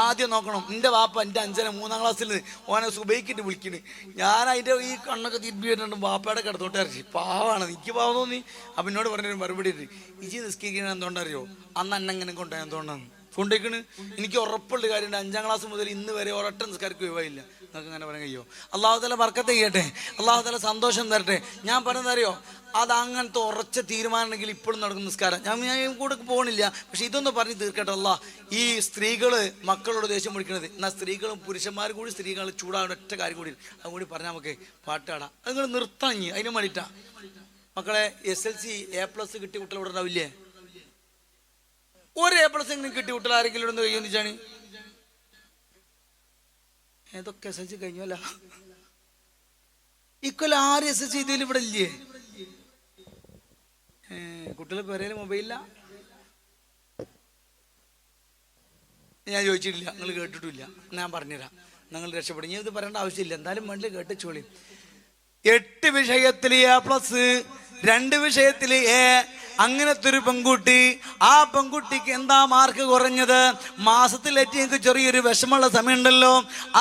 S1: ആദ്യം നോക്കണം. എൻ്റെ വാപ്പ എൻ്റെ 3ാം ക്ലാസ്സിൽ ഓനെ സുബൈക്കിട്ട് വിളിക്കണ്. ഞാൻ അതിൻ്റെ ഈ കണ്ണൊക്കെ തിരുമ്പി വരുന്നുണ്ട്. വാപ്പയുടെ കിടത്തോട്ട് ഇറച്ചി പാവാണ്, എനിക്ക് പാവം തോന്നി. അപ്പം എന്നോട് പറഞ്ഞൊരു മറുപടി ഇട്ട്, ഇജി നിസ്കരിക്കണ എന്തുകൊണ്ടറിയോ, അന്ന് എന്നെങ്ങനെ കൊണ്ടുപോയി എന്തുകൊണ്ടാണ് കൊണ്ടേക്കണ്. എനിക്ക് ഉറപ്പുള്ള കാര്യമുണ്ട്, 5ാം ക്ലാസ് മുതൽ ഇന്ന് വരെ ഒരൊറ്റ നിസ്കാരക്ക് ഒഴിവായില്ല. നിങ്ങൾക്ക് അങ്ങനെ പറയാൻ കഴിയോ? അള്ളാഹുതല ബർക്കത്ത് ചെയ്യട്ടെ, അള്ളാഹുതല സന്തോഷം തരട്ടെ. ഞാൻ പറയുന്നതറിയോ, അത് അങ്ങനത്തെ ഉറച്ച തീരുമാനമുണ്ടെങ്കിൽ ഇപ്പോഴും നടക്കുന്ന നിസ്കാരം. ഞാൻ കൂടെ പോകണില്ല, പക്ഷെ ഇതൊന്ന് പറഞ്ഞ് തീർക്കട്ടെ. ഈ സ്ത്രീകള് മക്കളോട് ദേഷ്യം പിടിക്കണത്, എന്നാൽ സ്ത്രീകളും പുരുഷന്മാരും കൂടി സ്ത്രീകൾ ചൂടാവുന്ന ഒറ്റ കാര്യം കൂടി അതുകൂടി പറഞ്ഞാൽ നമുക്ക് പാട്ടാടാം. അത് നിങ്ങൾ നിർത്താൻ അതിന് വേണ്ടിയിട്ടാ. മക്കളെ SLC A+ കിട്ടിയ കുട്ടികൾ ഇവിടെ ഉണ്ടാവില്ലേ? ഒരു A+ എങ്കിലും കിട്ടിയ കുട്ടികൾ ആരെങ്കിലും ഇവിടെ കഴിയുമെന്ന് ഏതൊക്കെ SLC കഴിഞ്ഞല്ല. ഇക്കൊല്ലം 6 SLC ഇതിൽ ഇവിടെ ഇല്ലേ? കുട്ടികൾ പേരേല് മൊബൈലില്ല. ഞാൻ ചോദിച്ചിട്ടില്ല, നിങ്ങൾ കേട്ടിട്ടില്ല, ഞാൻ പറഞ്ഞുതരാം, നിങ്ങൾ രക്ഷപ്പെടും. ഞാൻ ഇത് പറയേണ്ട ആവശ്യമില്ല, എന്തായാലും മണ്ണിൽ കേട്ടിച്ചോളി. 8 വിഷയത്തിൽ A+, 2 വിഷയത്തിൽ A. അങ്ങനത്തെ ഒരു പെൺകുട്ടി, ആ പെൺകുട്ടിക്ക് എന്താ മാർക്ക് കുറഞ്ഞത്? മാസത്തിലേക്ക് ചെറിയൊരു വിഷമമുള്ള സമയമുണ്ടല്ലോ,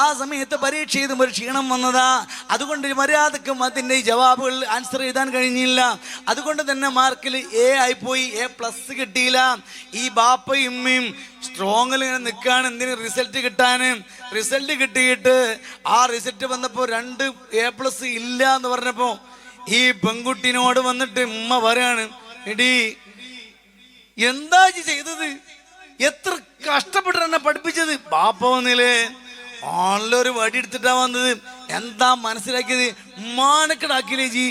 S1: ആ സമയത്ത് പരീക്ഷ ചെയ്തും ഒരു ക്ഷീണം വന്നതാ. അതുകൊണ്ട് മര്യാദക്കും അതിൻ്റെ ജവാബുകൾ ആൻസർ എഴുതാൻ കഴിഞ്ഞില്ല. അതുകൊണ്ട് തന്നെ മാർക്കിൽ A ആയിപ്പോയി, A+ കിട്ടിയില്ല. ഈ ബാപ്പയും ഉമ്മയും സ്ട്രോങ്ങിൽ ഇങ്ങനെ നിൽക്കുകയാണ്. എന്തിന്? റിസൾട്ട് കിട്ടാൻ. റിസൾട്ട് കിട്ടിയിട്ട് ആ റിസൾട്ട് വന്നപ്പോൾ 2 A+ ഇല്ല എന്ന് പറഞ്ഞപ്പോൾ ഈ പെൺകുട്ടിനോട് വന്നിട്ട് ഉമ്മ പറയാണ്, എടീ എന്താ ചെയ്തത്? എത്ര കഷ്ടപ്പെട്ട് എന്നെ പഠിപ്പിച്ചത്? ബാപ്പ വന്നില്ലേ, ആളിലൊരു വടി എടുത്തിട്ടാ വന്നത്. എന്താ മനസ്സിലാക്കിയത്? ഉമ്മാനക്കിടാക്കിയില്ലേ ജി?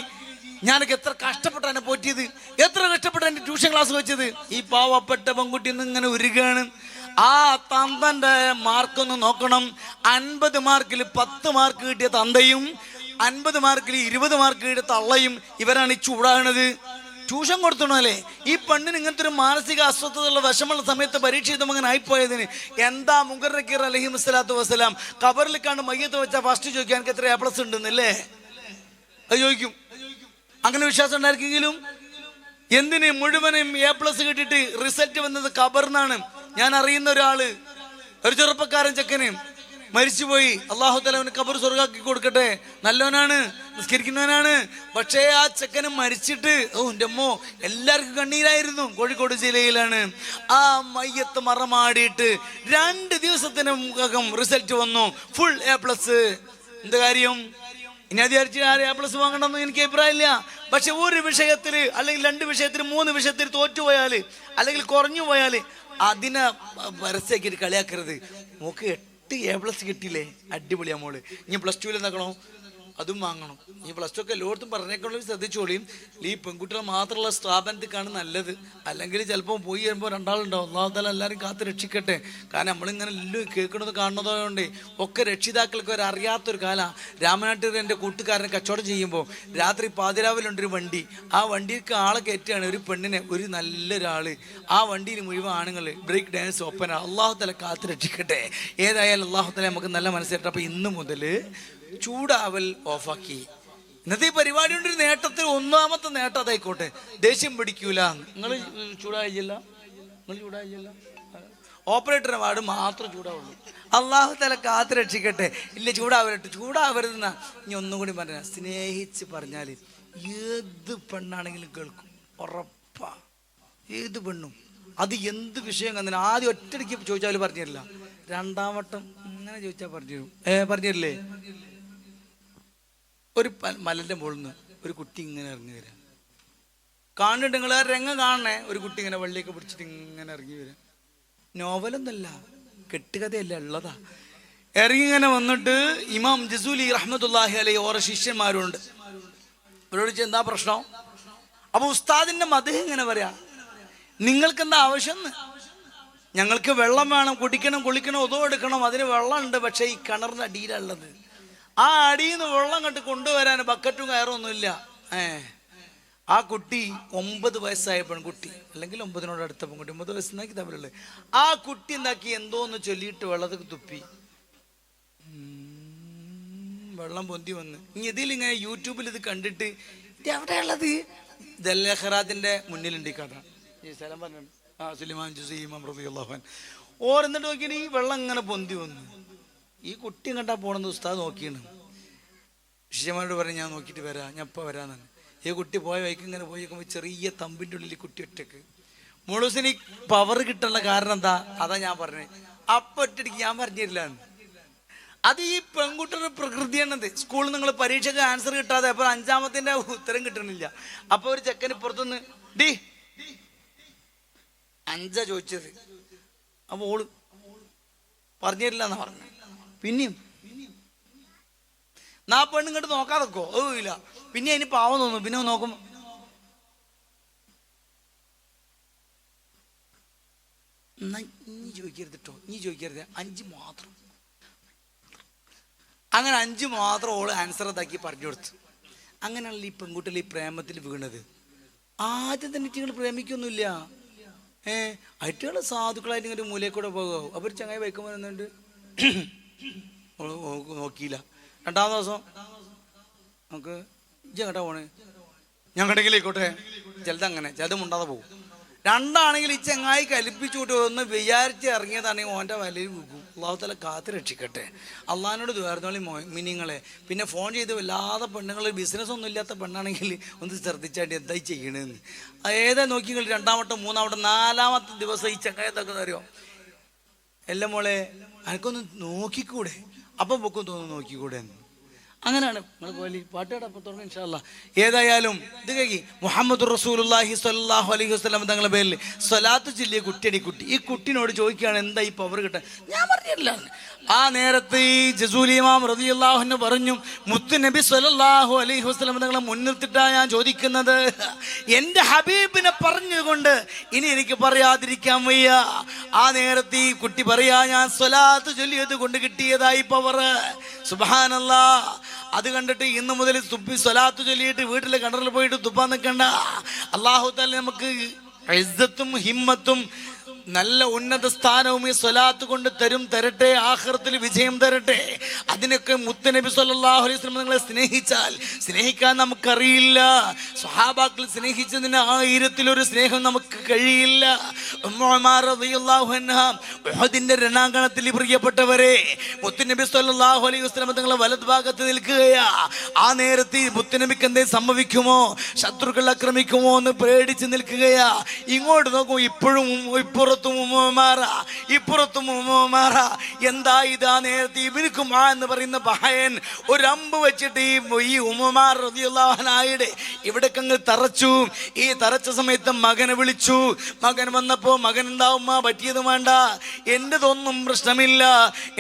S1: ഞാനൊക്കെ എത്ര കഷ്ടപ്പെട്ട എന്നെ പോറ്റിയത്, എത്ര കഷ്ടപ്പെട്ട എന്റെ ട്യൂഷൻ ക്ലാസ് വെച്ചത്. ഈ പാവപ്പെട്ട പെൺകുട്ടി ഇങ്ങനെ ഉരുകാണ്. ആ തന്തന്റെ മാർക്കൊന്ന് നോക്കണം. 50 മാർക്കിൽ 10 മാർക്ക് കിട്ടിയ തന്തയും 50 മാർക്കിൽ 20 മാർക്ക് കിട്ടിയ തള്ളയും ഇവരാണ് ഈ ചൂടാകണത്. ട്യൂഷൻ കൊടുത്തണല്ലേ? ഈ പെണ്ണിന് ഇങ്ങനത്തെ ഒരു മാനസിക അസ്വസ്ഥതയുള്ള വിഷമുള്ള സമയത്ത് പരീക്ഷ ചെയ്തും അങ്ങനെ ആയിപ്പോയതിന് എന്താ മുഗർ നക്കീർ അലൈഹി സ്വലാത്തു വസ്സലാം കബറിൽ കണ്ട് മയ്യത്ത് വെച്ചാൽ ഫസ്റ്റ് ചോദിക്കാൻ എനിക്ക് എത്ര A+ ഉണ്ടെന്നല്ലേ? അത് ചോദിക്കും. അങ്ങനെ വിശ്വാസം ഉണ്ടായിരിക്കെങ്കിലും എന്തിന് മുഴുവനും A+ കിട്ടിയിട്ട് റിസൾട്ട് വന്നത് കബറിനാണ്. ഞാൻ അറിയുന്ന ഒരാള്, ഒരു ചെറുപ്പക്കാരൻ ചെക്കന് മരിച്ചുപോയി. അള്ളാഹു തആല അവന് ഖബർ സ്വർഗ്ഗാക്കി കൊടുക്കട്ടെ. നല്ലവനാണ്, നിസ്കരിക്കുന്നവനാണ്. പക്ഷേ ആ ചെക്കന് മരിച്ചിട്ട് എൻ്റെ അമ്മോ എല്ലാവർക്കും കണ്ണീരായിരുന്നു. കോഴിക്കോട് ജില്ലയിലാണ്. ആ മയ്യത്ത് മറമാടിയിട്ട് 2 ദിവസത്തിനകം റിസൾട്ട് വന്നു, ഫുൾ A+. എന്ത് കാര്യം? ഇനി അത് വിചാരിച്ച് A+ വാങ്ങണമെന്ന് എനിക്ക് അഭിപ്രായമില്ല. പക്ഷെ ഒരു വിഷയത്തിൽ അല്ലെങ്കിൽ 2 വിഷയത്തിൽ 3 വിഷയത്തിൽ തോറ്റുപോയാൽ അല്ലെങ്കിൽ കുറഞ്ഞു പോയാൽ അതിനെ പരസ്യമാക്കിയിട്ട് കളിയാക്കരുത്. നോക്ക് 8 A+ കിട്ടിയില്ലേ, അടിപൊളിയാ മോള്. ഇനി +2 എന്താക്കണോ? അതും വാങ്ങണം. ഈ +2 ഒക്കെ എല്ലായിടത്തും പറഞ്ഞേക്കുള്ള ശ്രദ്ധിച്ചോളിയും. ഈ പെൺകുട്ടികൾ മാത്രമുള്ള സ്ഥാപനത്തിക്കാണ് നല്ലത്. അല്ലെങ്കിൽ ചിലപ്പോൾ പോയി വരുമ്പോൾ 2 ആളുണ്ടാവും. അല്ലാഹു തആല എല്ലാവരും കാത്ത് രക്ഷിക്കട്ടെ. കാരണം നമ്മളിങ്ങനെ എല്ലാം കേൾക്കണത് കാണുന്നതുകൊണ്ട് ഒക്കെ രക്ഷിതാക്കൾക്ക് ഒരു അറിയാത്തൊരു കാലമാണ്. രാമനാട്ടിൽ എൻ്റെ കൂട്ടുകാരനെ കച്ചവടം ചെയ്യുമ്പോൾ രാത്രി പാതിരാവിലുണ്ടൊരു വണ്ടി. ആ വണ്ടിക്ക് ആളെ കയറ്റുകയാണ്, ഒരു പെണ്ണിനെ, ഒരു നല്ലൊരാൾ. ആ വണ്ടിയിൽ മുഴുവൻ ആണുങ്ങൾ, ബ്രേക്ക് ഡാൻസ്, ഒപ്പന. അല്ലാഹു തആല കാത്ത് രക്ഷിക്കട്ടെ. ഏതായാലും അല്ലാഹു തആല നമുക്ക് നല്ല മനസ്സിലായിട്ട്. അപ്പോൾ ഇന്ന് മുതൽ ചൂടാവൽ ഓഫാക്കി. ഇന്നത്തെ ഈ പരിപാടി കൊണ്ട് ഒരു നേട്ടത്തിൽ 1ാമത്തെ നേട്ടം അതായിക്കോട്ടെ, ദേഷ്യം പിടിക്കൂല. നിങ്ങൾ ചൂടായില്ല, നിങ്ങൾ ചൂടായില്ല. ഓപ്പറേറ്ററിന്റെ വാർഡ് മാത്രം ചൂടാവുള്ളൂ. അള്ളാഹു തആല കാത്ത് രക്ഷിക്കട്ടെ. ഇല്ല ചൂടാവരുതെന്നാ ഇനി ഒന്നും കൂടി പറഞ്ഞ, സ്നേഹിച്ച് പറഞ്ഞാൽ ഏത് പെണ്ണാണെങ്കിലും കേൾക്കും, ഉറപ്പാ. ഏത് പെണ്ണും അത് എന്ത് വിഷയം കന്നില്ല ആദ്യം ഒറ്റയ്ക്ക് ചോദിച്ചാൽ പറഞ്ഞു തരില്ല, രണ്ടാം വട്ടം ഇങ്ങനെ ചോദിച്ചാൽ പറഞ്ഞു തരും. പറഞ്ഞു തരില്ലേ? ഒരു മലന്റെ മുകളിൽ നിന്ന് ഒരു കുട്ടി ഇങ്ങനെ ഇറങ്ങി വരാം, കാണുന്നുണ്ട് നിങ്ങൾ ആ രംഗം കാണണേ. ഒരു കുട്ടി ഇങ്ങനെ വള്ളിയൊക്കെ പിടിച്ചിട്ട് ഇങ്ങനെ ഇറങ്ങി വരാം. നോവലൊന്നല്ല, കെട്ടുകഥയല്ല, ഉള്ളതാ. ഇറങ്ങി ഇങ്ങനെ വന്നിട്ട് ഇമാം ജസൂലി റഹ്മത്തുള്ളാഹി അലൈഹി ഓരോ ശിഷ്യന്മാരുണ്ട്. അവരോട് എന്താ പ്രശ്നം? അപ്പൊ ഉസ്താദിന്റെ മദ്ഹ് ഇങ്ങനെ പറയാ, നിങ്ങൾക്ക് എന്താ ആവശ്യം? ഞങ്ങൾക്ക് വെള്ളം വേണം, കുടിക്കണം, കുളിക്കണം, ഒതോ എടുക്കണം, അതിന് വെള്ളമുണ്ട്. പക്ഷെ ഈ കിണറിന്റെ അടിയിലുള്ളത്, ആ അടിയിൽ നിന്ന് വെള്ളം കണ്ട് കൊണ്ടുവരാൻ ബക്കറ്റും കയറൊന്നുമില്ല. ആ കുട്ടി 9 വയസ്സായ പെൺകുട്ടി, അല്ലെങ്കിൽ 9 അടുത്ത പെൺകുട്ടി, 9 വയസ്സെന്നാക്കി തമ്മിലുള്ളത്. ആ കുട്ടി എന്താക്കി, എന്തോന്ന് ചൊല്ലിയിട്ട് വെള്ളത്തിൽ തുപ്പി, വെള്ളം പൊന്തി വന്ന്. ഇനി ഇതിലിങ്ങനെ യൂട്യൂബിൽ ഇത് കണ്ടിട്ട് ഇത് എവിടെയുള്ളത്? ദല്ലഖറാത്തിന്റെ മുന്നിലുണ്ട് ഈ കഥ. ഈ സ്ഥലം പറഞ്ഞു സുലൈമാൻ ജുസൈ ഇമാം റളിയല്ലാഹു അൻഹു ഓർന്നിട്ട് നോക്കിയാണ് ഈ വെള്ളം ഇങ്ങനെ പൊന്തി വന്നു. ഈ കുട്ടി കണ്ടാ പോണെന്ന് ഉസ്താദ് നോക്കിയാണ്. ശിഷ്യന്മാരോട് പറഞ്ഞു, ഞാൻ നോക്കിയിട്ട് വരാം, ഞാൻ ഇപ്പം വരാന്നാണ്. ഈ കുട്ടി പോയ വൈക്ക് ഇങ്ങനെ പോയി നോക്കുമ്പോൾ ചെറിയ തമ്പിൻ്റെ ഉള്ളിൽ കുട്ടി ഒറ്റക്ക്. മുഴുസിന് പവർ കിട്ടാനുള്ള കാരണം എന്താ? അതാ ഞാൻ പറഞ്ഞത്. അപ്പം ഒറ്റയ്ക്ക് ഞാൻ പറഞ്ഞില്ല. അത് ഈ പെൺകുട്ടിയുടെ പ്രകൃതിയാണത്. സ്കൂളിൽ നിങ്ങൾ പരീക്ഷയ്ക്ക് ആൻസർ കിട്ടാതെ അപ്പോൾ 5ാമത്തിന്റെ ഉത്തരം കിട്ടണില്ല. അപ്പൊ ഒരു ചെക്കന് പുറത്തുനിന്ന് ഡി 5 ചോദിച്ചത്. അപ്പൊ ഓള് പറഞ്ഞില്ല എന്നാ പറഞ്ഞു. പിന്നെയും പെണ്ണ് ഇങ്ങോട്ട് നോക്കാതെക്കോ ഇല്ല. പിന്നെ അതിന് പാവം തോന്നും. പിന്നെ നോക്കും, ഇനി ചോദിക്കരുത് കേട്ടോ, ഇനി ചോദിക്കരുത്, 5 മാത്രം. അങ്ങനെ 5 മാത്രം ഓള് ആൻസർ ഇതാക്കി പറഞ്ഞു കൊടുത്തു. അങ്ങനെയാണല്ലോ ഈ പെൺകുട്ടികൾ ഈ പ്രേമത്തിൽ വീണത്. ആദ്യം തന്നെ നിങ്ങൾ പ്രേമിക്കൊന്നുമില്ല. അറ്റുകൾ സാധുക്കളായിട്ട് ഇങ്ങനെ മൂലയിൽ കൂടെ പോകുമോ? അപ്പോൾ ഒരു ചങ്ങായി വയ്ക്കുമ്പോൾ എന്നിട്ട് നോക്കിയില്ല. 2ാം ദിവസം നമുക്ക് ഇജ്ജ് എങ്ങോട്ടാ പോണേ? ഞാൻ കണ്ടെങ്കിലേക്കോട്ടെ. ചിലതങ്ങനെ, ചിലത് മുണ്ടാതെ പോകും. 2ആണെങ്കിൽ ഈ ചങ്ങായി കലിപ്പിച്ചു കൂട്ടി ഒന്ന് വിചാരിച്ച് ഇറങ്ങിയതാണെങ്കിൽ ഓൻ്റെ വലയിൽ വീക്കും. അള്ളാഹു തആല കാത്ത് രക്ഷിക്കട്ടെ. അള്ളാഹിനോട് ദ്വാരത്തോളി മിനിങ്ങളെ. പിന്നെ ഫോൺ ചെയ്ത് വല്ലാതെ പെണ്ണുങ്ങൾ, ബിസിനസ് ഒന്നും ഇല്ലാത്ത പെണ്ണാണെങ്കിൽ ഒന്ന് ശ്രദ്ധിച്ചായിട്ട് എന്തായി ചെയ്യണമെന്ന്. ഏതാ നോക്കി 2ാം വട്ടം 3ാം വട്ടം 4ാമത്തെ ദിവസം ഈ ചങ്ങായി എന്തൊക്കെ അറിയോ, എല്ലാം മോളെ എനിക്കൊന്ന് നോക്കിക്കൂടെ? അപ്പം പൊക്കും തോന്നുന്നു നോക്കിക്കൂടെ എന്ന്. അങ്ങനെയാണ് നിങ്ങൾ പോലെ പാട്ടുകാരപ്പം തുടങ്ങി ഇൻഷാ അല്ലാഹ്. ഏതായാലും ഇത് കേൾക്കി, മുഹമ്മദ് റസൂലുള്ളാഹി സ്വല്ലല്ലാഹു അലൈഹി വസല്ലം തങ്ങളുടെ പേരിൽ സ്വലാത്ത് ചൊല്ലിയ കുട്ടിയാണ് ഈ കുട്ടി. ഈ കുട്ടിനോട് ചോദിക്കുകയാണ് എന്താ ഈ പവർ കിട്ടാൻ? ഞാൻ പറഞ്ഞില്ല. ആ നേരത്തെ ഈ ജസൂലി ഇമാം റളിയല്ലാഹു അൻഹു പറഞ്ഞു, മുത്ത് നബി സ്വല്ലല്ലാഹു അലൈഹി വസല്ലം തങ്ങളെ മുൻനിർത്തിയിട്ടാണ് ഞാൻ ചോദിക്കുന്നത്. എൻ്റെ ഹബീബിനെ പറഞ്ഞുകൊണ്ട് ഇനി എനിക്ക് പറയാതിരിക്കാൻ വയ്യ. ആ നേരത്തെ ഈ കുട്ടി പറയാ, ഞാൻ സ്വലാത്ത് ചൊല്ലിയത് കൊണ്ട് കിട്ടിയതായി പവർ. സുബ്ഹാനല്ലാഹ്. അത് കണ്ടിട്ട് ഇന്ന് മുതൽ തുപ്പി സ്വലാത്ത് ചൊല്ലിയിട്ട് വീട്ടിലെ കിണറിൽ പോയിട്ട് തുപ്പാൻ നിൽക്കണ്ട. അല്ലാഹു തആല നമുക്ക് ഇസ്സത്തും ഹിമ്മത്തും നല്ല ഉന്നത സ്ഥാനവും ഈ സ്വലാത്ത് കൊണ്ട് തരട്ടെ. ആഖിറത്തിൽ വിജയം തരട്ടെ. അതിനൊക്കെ മുത്തുനബി സ്വല്ലല്ലാഹു അലൈഹി വസല്ലം നിങ്ങളെ സ്നേഹിക്കാൻ നമുക്കറിയില്ല. സ്വഹാബാക്കൾ സ്നേഹിച്ചതിന് 1000-ൽ1 സ്നേഹം നമുക്ക് കഴിയില്ല. ഉമ്മർ റളിയല്ലാഹു അൻഹ ഉഹദിന്റെ രണാങ്കണത്തിൽ പ്രിയപ്പെട്ടവരെ, മുത്തുനബി സ്വല്ലല്ലാഹു അലൈഹി വസല്ലം നിങ്ങളെ വലത് ഭാഗത്ത് നിൽക്കുകയാ. ആ നേരത്തെ മുത്തുനബിക്ക് എന്തേ സംഭവിക്കുമോ, ശത്രുക്കൾ ആക്രമിക്കുമോ എന്ന് പേടിച്ച് നിൽക്കുകയാ. ഇങ്ങോട്ട് നോക്കും, ഇപ്പോഴും ഇപ്പുറത്തും എന്താ ഇതാ നേരത്തെ ഇബ്നുക്കും എന്ന് പറയുന്ന ബഹയൻ ഒരു അമ്പ് വെച്ചിട്ട് ഈ ഉമർ റളിയല്ലാഹു അൻഹയുടെ ഇവിടേക്ക് അങ്ങ് തറച്ചു. ഈ തറച്ച സമയത്ത് മകനെ വിളിച്ചു. മകൻ വന്നപ്പോ മകൻ എന്താ ഉമ്മ പറ്റിയത്? വേണ്ട, എന്റെതൊന്നും പ്രശ്നമില്ല.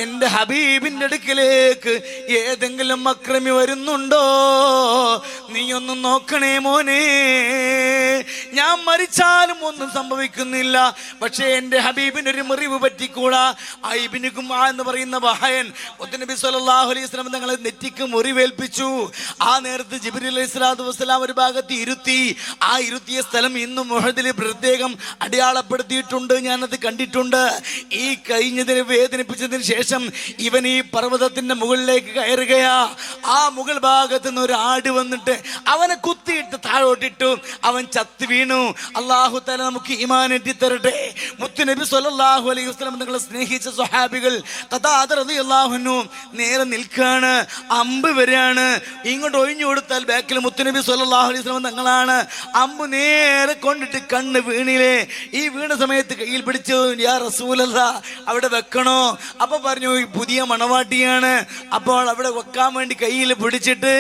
S1: എൻ്റെ ഹബീബിന്റെ അടുക്കിലേക്ക് ഏതെങ്കിലും അക്രമി വരുന്നുണ്ടോ? നീ ഒന്ന് നോക്കണേ മോനെ. ഞാൻ മരിച്ചാലും ഒന്നും സംഭവിക്കുന്നില്ല, പക്ഷേ എൻ്റെ ഹബീബിന് ഒരു മുറിവ് പറ്റിക്കൂടാ. ഇബ്നുക്കും എന്ന് പറയുന്ന ബഹയൻ നബി സ്വല്ലല്ലാഹു അലൈഹി വസല്ലം തങ്ങളെ നെറ്റിക്ക് മുറിവേൽപ്പിച്ചു. ആ നേരത്ത് ജിബ്രീൽ അലൈഹിസ്സലാത്തു വസ്സലാം ഒരു ഭാഗത്ത് ഇരുത്തി. ആ ഇരുത്തിയ സ്ഥലം ഇന്നും ഉഹദിൽ പ്രത്യേകം അടയാളപ്പെടുത്തിയിട്ടുണ്ട്, ഞാനത് കണ്ടിട്ടുണ്ട്. ഈ കഴിഞ്ഞതിനെ വേദനിപ്പിച്ചതിന് ശേഷം ഇവൻ ഈ പർവ്വതത്തിന്റെ മുകളിലേക്ക് കയറുകയാ. ആ മുകൾ ഭാഗത്ത് നിന്ന് ഒരു ആട് വന്നിട്ട് അവനെ കുത്തിയിട്ട് താഴോട്ടിട്ടു. അവൻ ചത്തു വീണു. അല്ലാഹു തആല നമുക്ക് ഈമാൻ എത്തിത്തരട്ടെ. മുത്തുനബി സ്വല്ലല്ലാഹു അലൈഹി വസല്ലം നിങ്ങളെ സ്നേഹിച്ച സ്വഹാബികൾ ഖതാദ റളിയല്ലാഹു അൻഹു നേരെ നിൽക്കാണ്. അമ്പ് വരാണ്. ഇങ്ങോട്ട് ഒഴിഞ്ഞു കൊടുത്താൽ ബാക്കിൽ മുത്തുനബി സ്വല്ലല്ലാഹു അലൈഹി വസല്ലം തങ്ങളാണ്. അമ്പ് നേരെ കൊണ്ടിട്ട് കണ്ണ് വീണില്ലേ. ഈ വീണ സമയത്ത് കയ്യിൽ പിടിച്ചു, യാ റസൂലല്ലാ അവിടെ വെക്കണോ? അപ്പൊ പറഞ്ഞു പുതിയ മണവാട്ടിയാണ്. അപ്പോൾ അവിടെ വെക്കാൻ വേണ്ടി കയ്യിൽ പിടിച്ചിട്ട്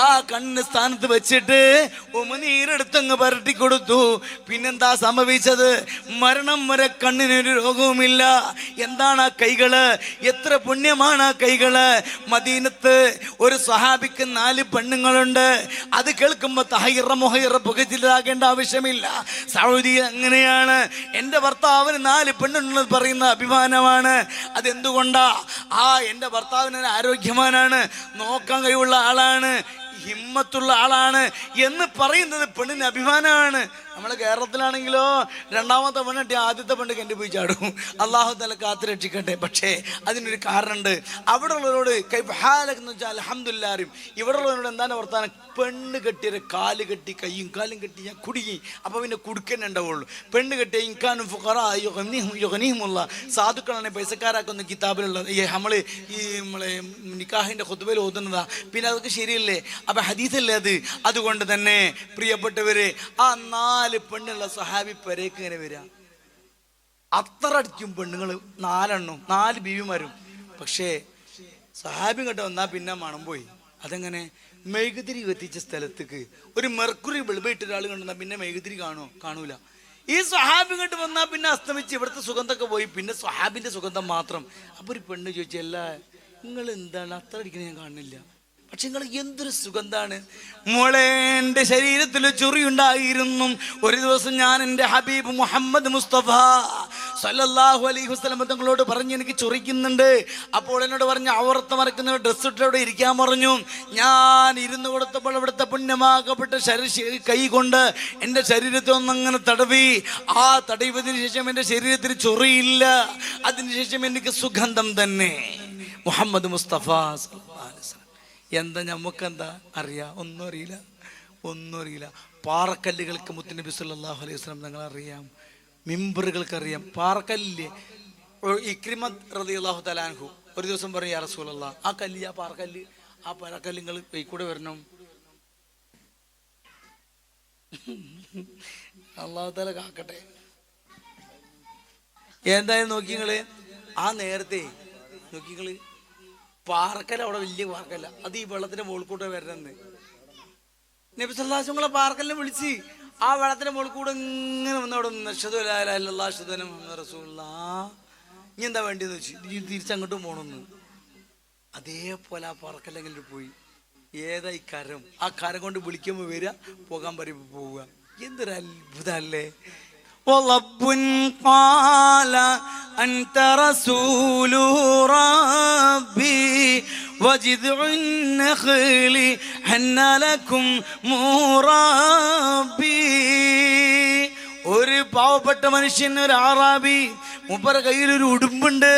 S1: ആ കണ്ണിന് സ്ഥാനത്ത് വെച്ചിട്ട് ഉമനീരെടുത്തങ്ങ് പരട്ടി കൊടുത്തു. പിന്നെന്താ സംഭവിച്ചത്? മരണം വരെ കണ്ണിനൊരു രോഗവുമില്ല. എന്താണ് ആ കൈകള്? എത്ര പുണ്യമാണ് ആ കൈകള്. മദീനത്ത് ഒരു സ്വഹാബിക്ക് 4 പെണ്ണുങ്ങളുണ്ട്. അത് കേൾക്കുമ്പോ തഹീറ മുഹൈറ പുകച്ചിലാകേണ്ട ആവശ്യമില്ല. സൗദിയിൽ അങ്ങനെയാണ്. എൻ്റെ ഭർത്താവിന് 4 പെണ്ണുണ്ടെന്ന് പറയുന്ന അഭിമാനമാണ്. അതെന്തുകൊണ്ടാ? എൻ്റെ ഭർത്താവിന് ആരോഗ്യവാനാണ്, നോക്കാൻ കഴിവുള്ള ആളാണ്, ഹിമ്മത്തുള്ള ആളാണ് എന്ന് പറയുന്നത് പെണ്ണിന് അഭിമാനമാണ്. നമ്മളെ കേരളത്തിലാണെങ്കിലോ രണ്ടാമത്തെ പെണ്ണിട്ട് ആദ്യത്തെ പെണ്ണ് കെട്ടി പോയി ചാടും. അള്ളാഹു തആല കാത്തു രക്ഷിക്കട്ടെ. പക്ഷേ അതിനൊരു കാരണമുണ്ട്. അവിടെ ഉള്ളവരോട് കൈഹാലെന്ന് വെച്ചാൽ അൽഹംദുലില്ലാഹ് അറിയും. ഇവിടെ ഉള്ളവരോട് എന്താണ് വർത്താനം? പെണ്ണ് കെട്ടിയത് കാല് കെട്ടി കയ്യും കാലും കെട്ടി ഞാൻ കുടുങ്ങി. അപ്പോൾ പിന്നെ കുടുക്കന്നെ ഉണ്ടാവുള്ളൂ. പെണ്ണ് കെട്ടിയ ഇൻകാനും ഫുഖറാ യുഗ്നിഹിമുള്ള സാധുക്കളാണ് പൈസക്കാരാക്കുന്ന കിതാബിലുള്ളത്. നമ്മള് നമ്മളെ നിക്കാഹിന്റെ ഖുത്ബയിൽ ഓതുന്നതാ. പിന്നെ അതൊക്കെ ശരിയല്ലേ? അപ്പൊ ഹദീസല്ലേ അത്? അതുകൊണ്ട് തന്നെ പ്രിയപ്പെട്ടവര്, ആ 4 പെണ്ണുള്ള സ്വഹാബി പെരേക്ക് ഇങ്ങനെ വരിക. അത്ര അടിക്കും പെണ്ണുങ്ങൾ 4 എണ്ണം, 4 ബീവിമാരും. പക്ഷേ സ്വഹാബി കണ്ട വന്നാ പിന്നെ മണം പോയി. അതെങ്ങനെ? മെഴുകുതിരി കത്തിച്ച സ്ഥലത്തേക്ക് ഒരു മെർക്കുറി ബൾബിട്ട് ഒരാൾ കണ്ടെന്നാൽ പിന്നെ മെഴുകുതിരി കാണൂല. ഈ സ്വഹാബി കണ്ട് വന്നാൽ പിന്നെ അസ്തമിച്ച് ഇവിടുത്തെ സുഗന്ധമൊക്കെ പോയി, പിന്നെ സ്വഹാബിന്റെ സുഗന്ധം മാത്രം. അപ്പൊ ഒരു പെണ്ണ് ചോദിച്ചല്ല, നിങ്ങൾ എന്താണ് അത്ര അടിക്കുന്നത്? ഞാൻ കാണുന്നില്ല. പക്ഷെ നിങ്ങൾ എന്തൊരു സുഗന്ധാണ് മോളെ. എൻ്റെ ശരീരത്തിൽ ചൊറിയുണ്ടായിരുന്നു. ഒരു ദിവസം ഞാൻ എൻ്റെ ഹബീബ് മുഹമ്മദ് മുസ്തഫ സല്ലല്ലാഹു അലൈഹി വസല്ലം തങ്ങളോട് പറഞ്ഞു എനിക്ക് ചൊറിക്കുന്നുണ്ട്. അപ്പോൾ എന്നോട് പറഞ്ഞു ഔറത്ത് മറക്കുന്ന ഡ്രസ്സ് ഇട്ടവിടെ ഇരിക്കാൻ പറഞ്ഞു. ഞാൻ ഇരുന്ന് കൊടുത്തപ്പോൾ അവിടുത്തെ പുണ്യമാകപ്പെട്ട കൈ കൊണ്ട് എൻ്റെ ശരീരത്തെ ഒന്നങ്ങനെ തടവി. ആ തടവിയതിനു ശേഷം എൻ്റെ ശരീരത്തിൽ ചൊറിയില്ല. അതിനുശേഷം എനിക്ക് സുഗന്ധം തന്നെ. മുഹമ്മദ് മുസ്തഫ സല്ലല്ലാഹു അലൈഹി വസല്ലം. എന്താ നമുക്കെന്താ അറിയാ? ഒന്നും അറിയില്ല. പാറക്കല്ലുകൾക്ക് മുത്തുനബി സല്ലല്ലാഹു അലൈഹി വസല്ലം തങ്ങൾ അറിയാം. മിമ്പറുകൾക്ക് അറിയാം. പാറക്കല്ലില്ലേ? ഇക്രിമ റളിയല്ലാഹു തആല അൻഹു ഒരു ദിവസം പറയും, യാ റസൂലല്ലാഹ് ആ കല്ല്, ആ പാറക്കല്ല്, ആ പാറക്കല്ല് നിങ്ങൾ കൈക്കൂടെ വരണം. അല്ലാഹു തആല കാക്കട്ടെ. എന്തായാലും നോക്കിങ്ങള് ആ നേരത്തെ നോക്കിങ്ങള് പാറക്കല്ല, അവിടെ വലിയ പാറക്കല്ല, അത് ഈ വെള്ളത്തിന്റെ മുകൾക്കൂടെ വരണമെന്ന് നബി സല്ലല്ലാഹു അലൈഹി വസല്ലം പാറക്കല്ലിനെ വിളിച്ച് ആ വെള്ളത്തിന്റെ മുകൾക്കൂടെ ഇങ്ങനെ വന്ന് അവിടെ നിന്ന് അശ്ഹദു അല്ലാ ഇലാഹ ഇല്ലല്ലാഹ് അശ്ഹദു അന്ന മുഹമ്മദൻ റസൂലുള്ളാഹ്. ഇനി എന്താ വേണ്ടിയെന്ന് വെച്ചു, തിരിച്ചങ്ങോട്ടും പോകണമെന്ന്. അതേപോലെ ആ പാറക്കല്ലെങ്കിലും പോയി. ഏതാ ഈ കരം? ആ കരം കൊണ്ട് വിളിക്കുമ്പോൾ വരിക, പോകാൻ പറയുമ്പോൾ പോവുക. എന്തൊരു അത്ഭുതല്ലേ. وَرَبٌّ قَالَ أَنْتَ رَسُولُ رَبِّي وَجِذْعُ النَّخْلِ حَنَّ لَكُمْ مُرَبِّي. ഒരു പാവപ്പെട്ട മനുഷ്യൻ, ഒരു ആറാബി, മൂപ്പര കയ്യിലൊരു ഉടുമ്പുണ്ട്.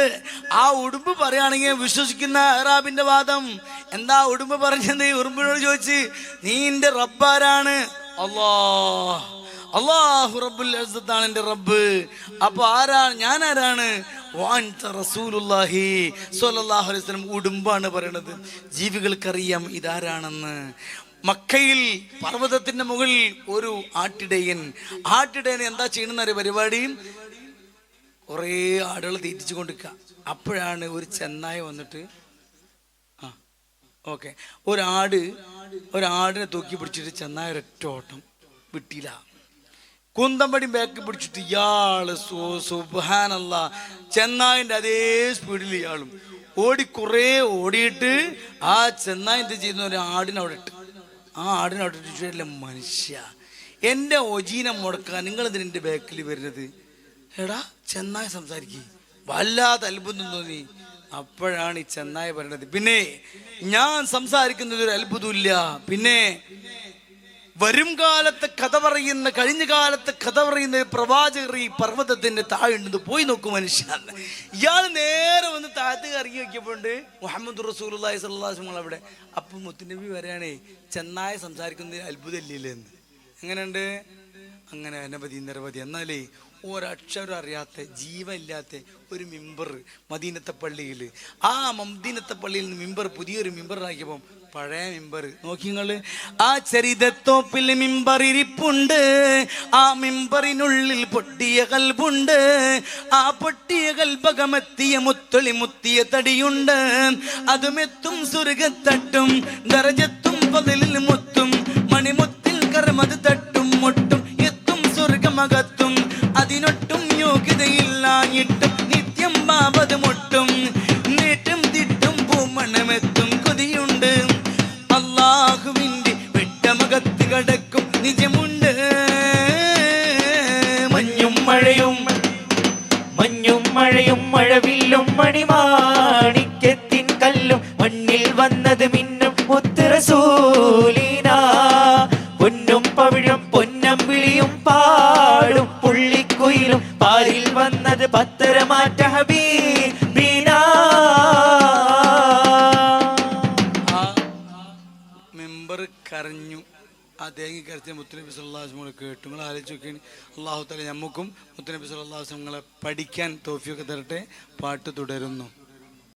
S1: ആ ഉടുമ്പ് പറയുകയാണെങ്കിൽ വിശ്വസിക്കുന്ന ആറാബിന്റെ വാദം എന്താ? ഉടുമ്പ് പറഞ്ഞത് ഉറുമ്പിനോട് ചോദിച്ച്, നീ എൻ്റെ റബ്ബാരാണ്? അല്ലാഹു റബ്ബുൽ ഇസ്സത്താണ് എൻ്റെ റബ്ബ്. അപ്പൊ ആരാണ്? ഞാൻ ആരാണ്? റസൂലുള്ളാഹി സ്വല്ലല്ലാഹു അലൈഹി വസല്ലം. ഉടുമ്പാണ് പറയണത്. ജീവികൾക്കറിയാം ഇതാരാണെന്ന്. മക്കയിൽ പർവ്വതത്തിന്റെ മുകളിൽ ഒരു ആട്ടിടയന് എന്താ ചെയ്യണമെന്നറിയ പരിപാടി? കുറേ ആടുകൾ തീറ്റിച്ചു കൊണ്ടിരിക്കുക. അപ്പോഴാണ് ഒരു ചെന്നായ വന്നിട്ട് ഒരാടിനെ തൂക്കി പിടിച്ചിട്ട് ചെന്നായ ഒരൊറ്റ ഓട്ടം വിട്ടില്ല. കുന്തമ്പടി ബാക്കി പിടിച്ചിട്ട് ഇയാള് സുബ്ഹാനല്ലാഹ് ചെന്നായിന്റെ അതേ സ്പീഡിൽ ഇയാളും കുറേ ഓടിയിട്ട് ആ ചെന്നായി എന്ത് ചെയ്യുന്ന ഒരു ആടിനെ അവിടെ ഇട്ട്, ആ ആടിനെ അവിടെ ഇട്ടില്ല. മനുഷ്യ, എൻ്റെ ഒജീനെ മുടക്കാൻ നിങ്ങൾ എന്തിനാ എൻ്റെ ബാക്കിൽ വരുന്നത്? എടാ ചെന്നായ സംസാരിക്കുക. വല്ലാതെ അത്ഭുതം തോന്നി. അപ്പോഴാണ് ഈ ചെന്നായ പറയണത്, പിന്നെ ഞാൻ സംസാരിക്കുന്നത് ഒരു അത്ഭുതമില്ല, പിന്നെ വരും കാലത്തെ കഥ പറയുന്ന, കഴിഞ്ഞ കാലത്തെ കഥ പറയുന്ന പ്രവാചകർ ഈ പർവ്വതത്തിന്റെ താഴെ പോയി നോക്കും മനുഷ്യൻ. ഇയാൾ നേരെ വന്ന് താഴത്ത് ഇറങ്ങി നോക്കിയപ്പോണ്ട് മുഹമ്മദ് റസൂലുള്ളാഹി സ്വല്ലല്ലാഹു അലൈഹി വസല്ലം അവിടെ. അപ്പം മുത്തുനബി വരാണേ, ചെന്നായ സംസാരിക്കുന്നതിൽ അത്ഭുതമില്ലെന്ന്. എങ്ങനെയുണ്ട്? അങ്ങനെ നിരവധി. എന്നാലേ ഒരക്ഷരം അറിയാത്ത, ജീവനില്ലാത്ത ഒരു മിമ്പർ മദീനത്തെ പള്ളിയിൽ, ആ മദീനത്തെ പള്ളിയിൽ നിന്ന് മിമ്പർ, പുതിയൊരു മിമ്പറാക്കിയപ്പം പഴയ മിമ്പർ നോക്കി നിങ്ങള്. ആ ചരിതത്തോപ്പിൽ മിമ്പർ ഇരിപ്പുണ്ട്, ആ മിമ്പറിനുള്ളിൽ പൊട്ടിയ കൽബുണ്ട്, ആ പൊട്ടിയ കൽബകമെത്തിയ മുത്തൊളി മുത്തിയ തടിയുണ്ട്, അതുമെത്തും സ്വർഗത്തട്ടും ദറജത്തും പതിലിൽ മുത്തും മണിമുത്തിൽ കർമ്മത് തട്ടും മുട്ടും എത്തും സ്വർഗമകത്തും അതിനൊട്ടും യോഗ്യതയില്ലാഞ്ഞിട്ടും നിത്യം ബാബത് മുട്ടും നേറ്റും തിട്ടും പൂമണമെത്തും കൊതിയുണ്ട്, അല്ലാഹുവിന്റെ വെട്ടമകത്ത് കടക്കും നിജമുണ്ട്.
S2: മഞ്ഞും മഴയും മഴവില്ലും മണിമാണിക്യത്തിൻ കല്ലും മണ്ണിൽ വന്നത് മിന്നും മുത്ത് റസൂലിനാ. പൊന്നും പവിഴം പൊന്നം വിളിയും പാടും പുള്ളിക്കുയിലും പാലിൽ വന്നത് പത്തരമാറ്റ ഹബീബിനാ.
S1: ആ മെമ്പർ കരഞ്ഞു, ആ തേങ്ങി കരച്ച മുത്തുനബി സല്ലല്ലാഹു അലൈഹി വസല്ലം കേട്ടു. നിങ്ങൾ ആലോചിച്ച് നോക്കിയാണ്. അല്ലാഹു തആല നമുക്കും മുത്തുനബി സല്ലല്ലാഹു അലൈഹി വസല്ലം പഠിക്കാൻ തൗഫീഖ് തരട്ടെ. പാട്ട് തുടരുന്നു.